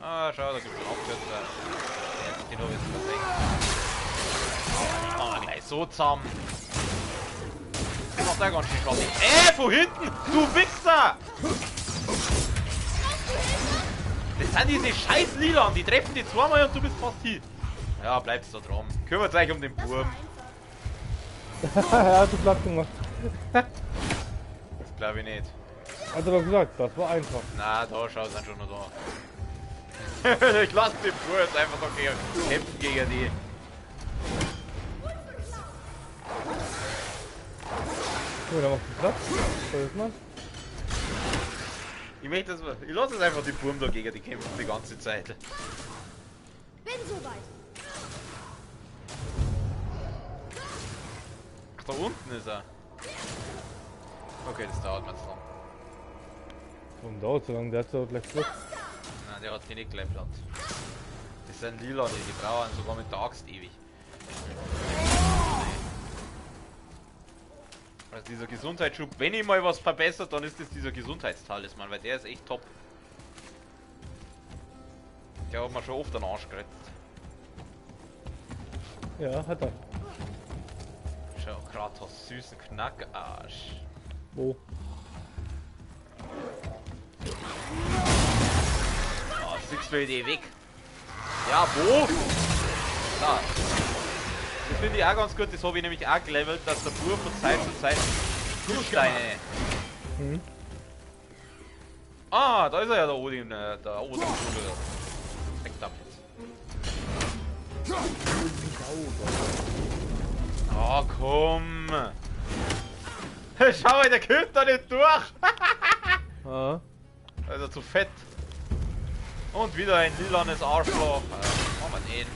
Ah, schau, da gibt's einen Aufkürzer. Den habe ich jetzt versenkt. Ah, gleich so zusammen. Das macht der ganz schön Schaden. Von hinten! Du Wichser! Das sind diese scheiß Lilan, die treffen die zweimal und du bist fast hier. Ja, bleibst da dran. Kümmert euch um den Das war Burm. einfach. Er hat Platz gemacht. Glaube ich nicht. Hat er doch gesagt, das war einfach. Na, da schau, sind schon noch da. Ich lass den Bur jetzt einfach so kämpfen gegen die. So, da macht es Platz. So, jetzt mal. Ich möchte das, ich lasse jetzt einfach die Burm da gegen die kämpfen die ganze Zeit. Bin soweit. Ach, da unten ist er. Okay, das dauert mir jetzt lang. Warum dauert so lange? Der hat so gleich Schluss. Nein, der hat nicht gleich Platz. Das sind lila, die brauchen sogar mit der Axt ewig. Also dieser Gesundheitsschub, wenn ich mal was verbessert, dann ist das dieser Gesundheitstalisman, weil der ist echt top. Der hat mir schon oft den Arsch gerettet. Ja, hat er. Schau, Kratos, süßen Knackarsch. Wo? Oh, siehst du die weg? Ja, wo? Da. Das finde ich auch ganz gut, das habe ich nämlich auch gelevelt, dass der Bur von Zeit zu Zeit Schusssteine. Mhm. Ah, da ist er ja, der Odin, der Odin. Weg damit. Oh, komm. Schau mal, der kommt da nicht durch. Ah. Also zu fett. Und wieder ein lilanes Arschloch. Machen wir den.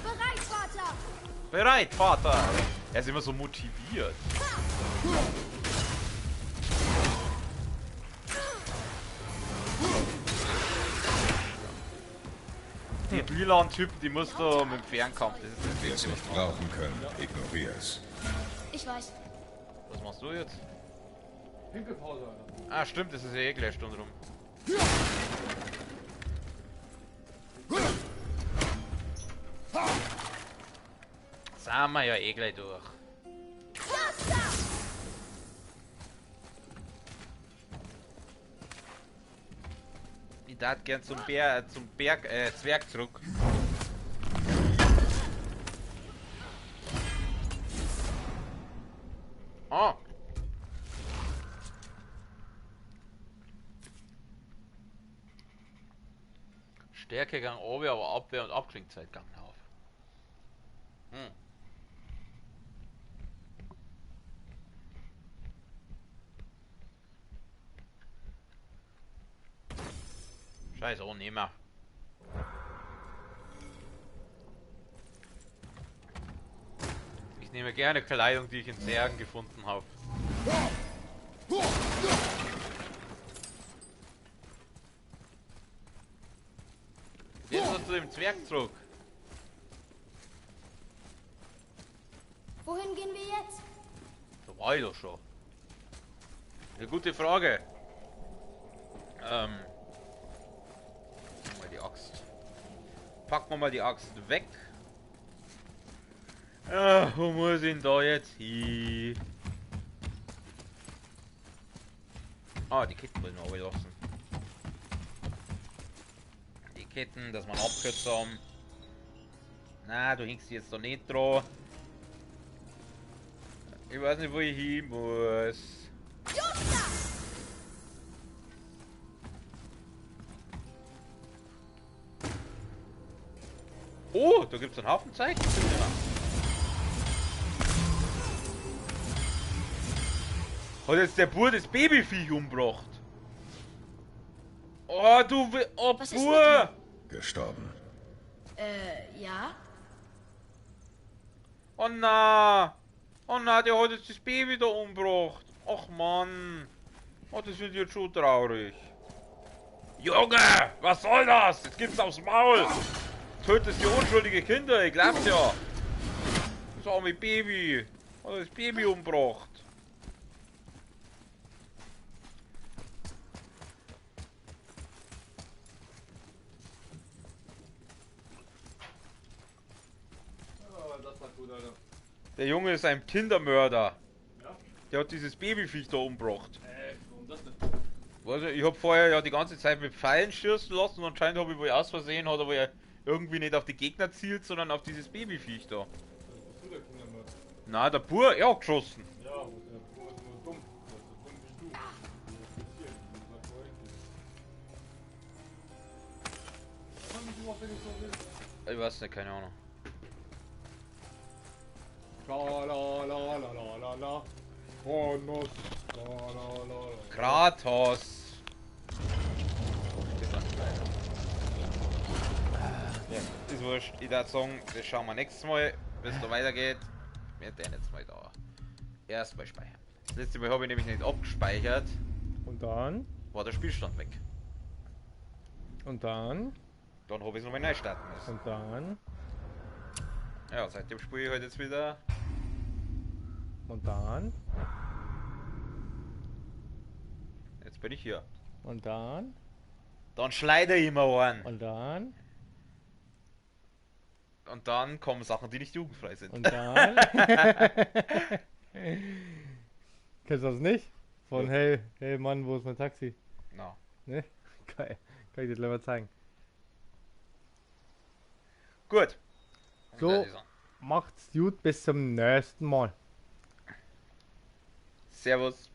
Bereit, Vater. Bereit, Vater. Er ist immer so motiviert. Die lilanen Typen, die musst du mit dem Fernkampf. Das ist das Wenn wir es Wichtigste, nicht was man macht. brauchen können, ignorier es. Ich weiß. Was machst du jetzt? Pinkelpause, Alter. Ah, stimmt, das ist ja eh gleich Stunde rum. Sind wir ja eh gleich durch. Ich darf gern zum Zwerg zurück. Ah. Stärke gang oben, aber Abwehr und Abklingzeit gang auf. Hm. Scheiße, oh, nehmen wir. Ich nehme gerne Kleidung, die ich in Särgen gefunden habe. Jetzt zu dem Zwerg zurück. Wohin gehen wir jetzt? Da war ich doch schon. Eine gute Frage. Mal die Axt. Packen wir mal die Axt weg. Wo muss ich denn da jetzt hin? Ah, die Ketten wollen wir aber lassen. Die Ketten, dass man abkürzen haben. Na, du hängst jetzt da nicht dran. Ich weiß nicht, wo ich hin muss. Oh, da gibt's einen Haufen Zeug. Hat jetzt der Bur das Babyviech umgebracht? Oh, du oh, Was ist Bur! Gestorben. Ja? Oh na! Oh na, der hat jetzt das Baby da umgebracht. Ach Mann. Oh, das wird jetzt schon traurig. Junge, was soll das? Jetzt gibt's aufs Maul. Tötest die unschuldige Kinder, ich glaub's ja. Das arme Baby. Hat das Baby umgebracht. Der Junge ist ein Kindermörder. Ja? Der hat dieses Babyviech da umgebracht. Warum das denn? Also ich habe vorher ja die ganze Zeit mit Pfeilen schießen lassen und anscheinend habe ich wohl aus Versehen, hat er wohl irgendwie nicht auf die Gegner zielt, sondern auf dieses Babyviech da. Na, der Bur, ja, geschossen. Ja, der Bur ist nur dumm. So dumm bist du. Ich weiß nicht, keine Ahnung. La la la la la la la. Kronos. La la la la. Kratos. Ja, ist wurscht. Ich würde sagen, das schauen wir nächstes Mal, wie es da weitergeht. Wir den jetzt mal da. Erstmal speichern. Das letzte Mal habe ich nämlich nicht abgespeichert. Und dann? War der Spielstand weg. Und dann? Dann habe ich es nochmal neu starten müssen. Und dann? Ja, seitdem spiele ich halt jetzt wieder. Und dann? Jetzt bin ich hier. Und dann? Dann schleider ich immer an. Und dann? Und dann kommen Sachen, die nicht jugendfrei sind. Und dann? Kennst du das nicht? Von hey Mann, wo ist mein Taxi? Na. Ne? Geil. Kann ich dir gleich mal zeigen. Gut. So, macht's gut, bis zum nächsten Mal. Servus.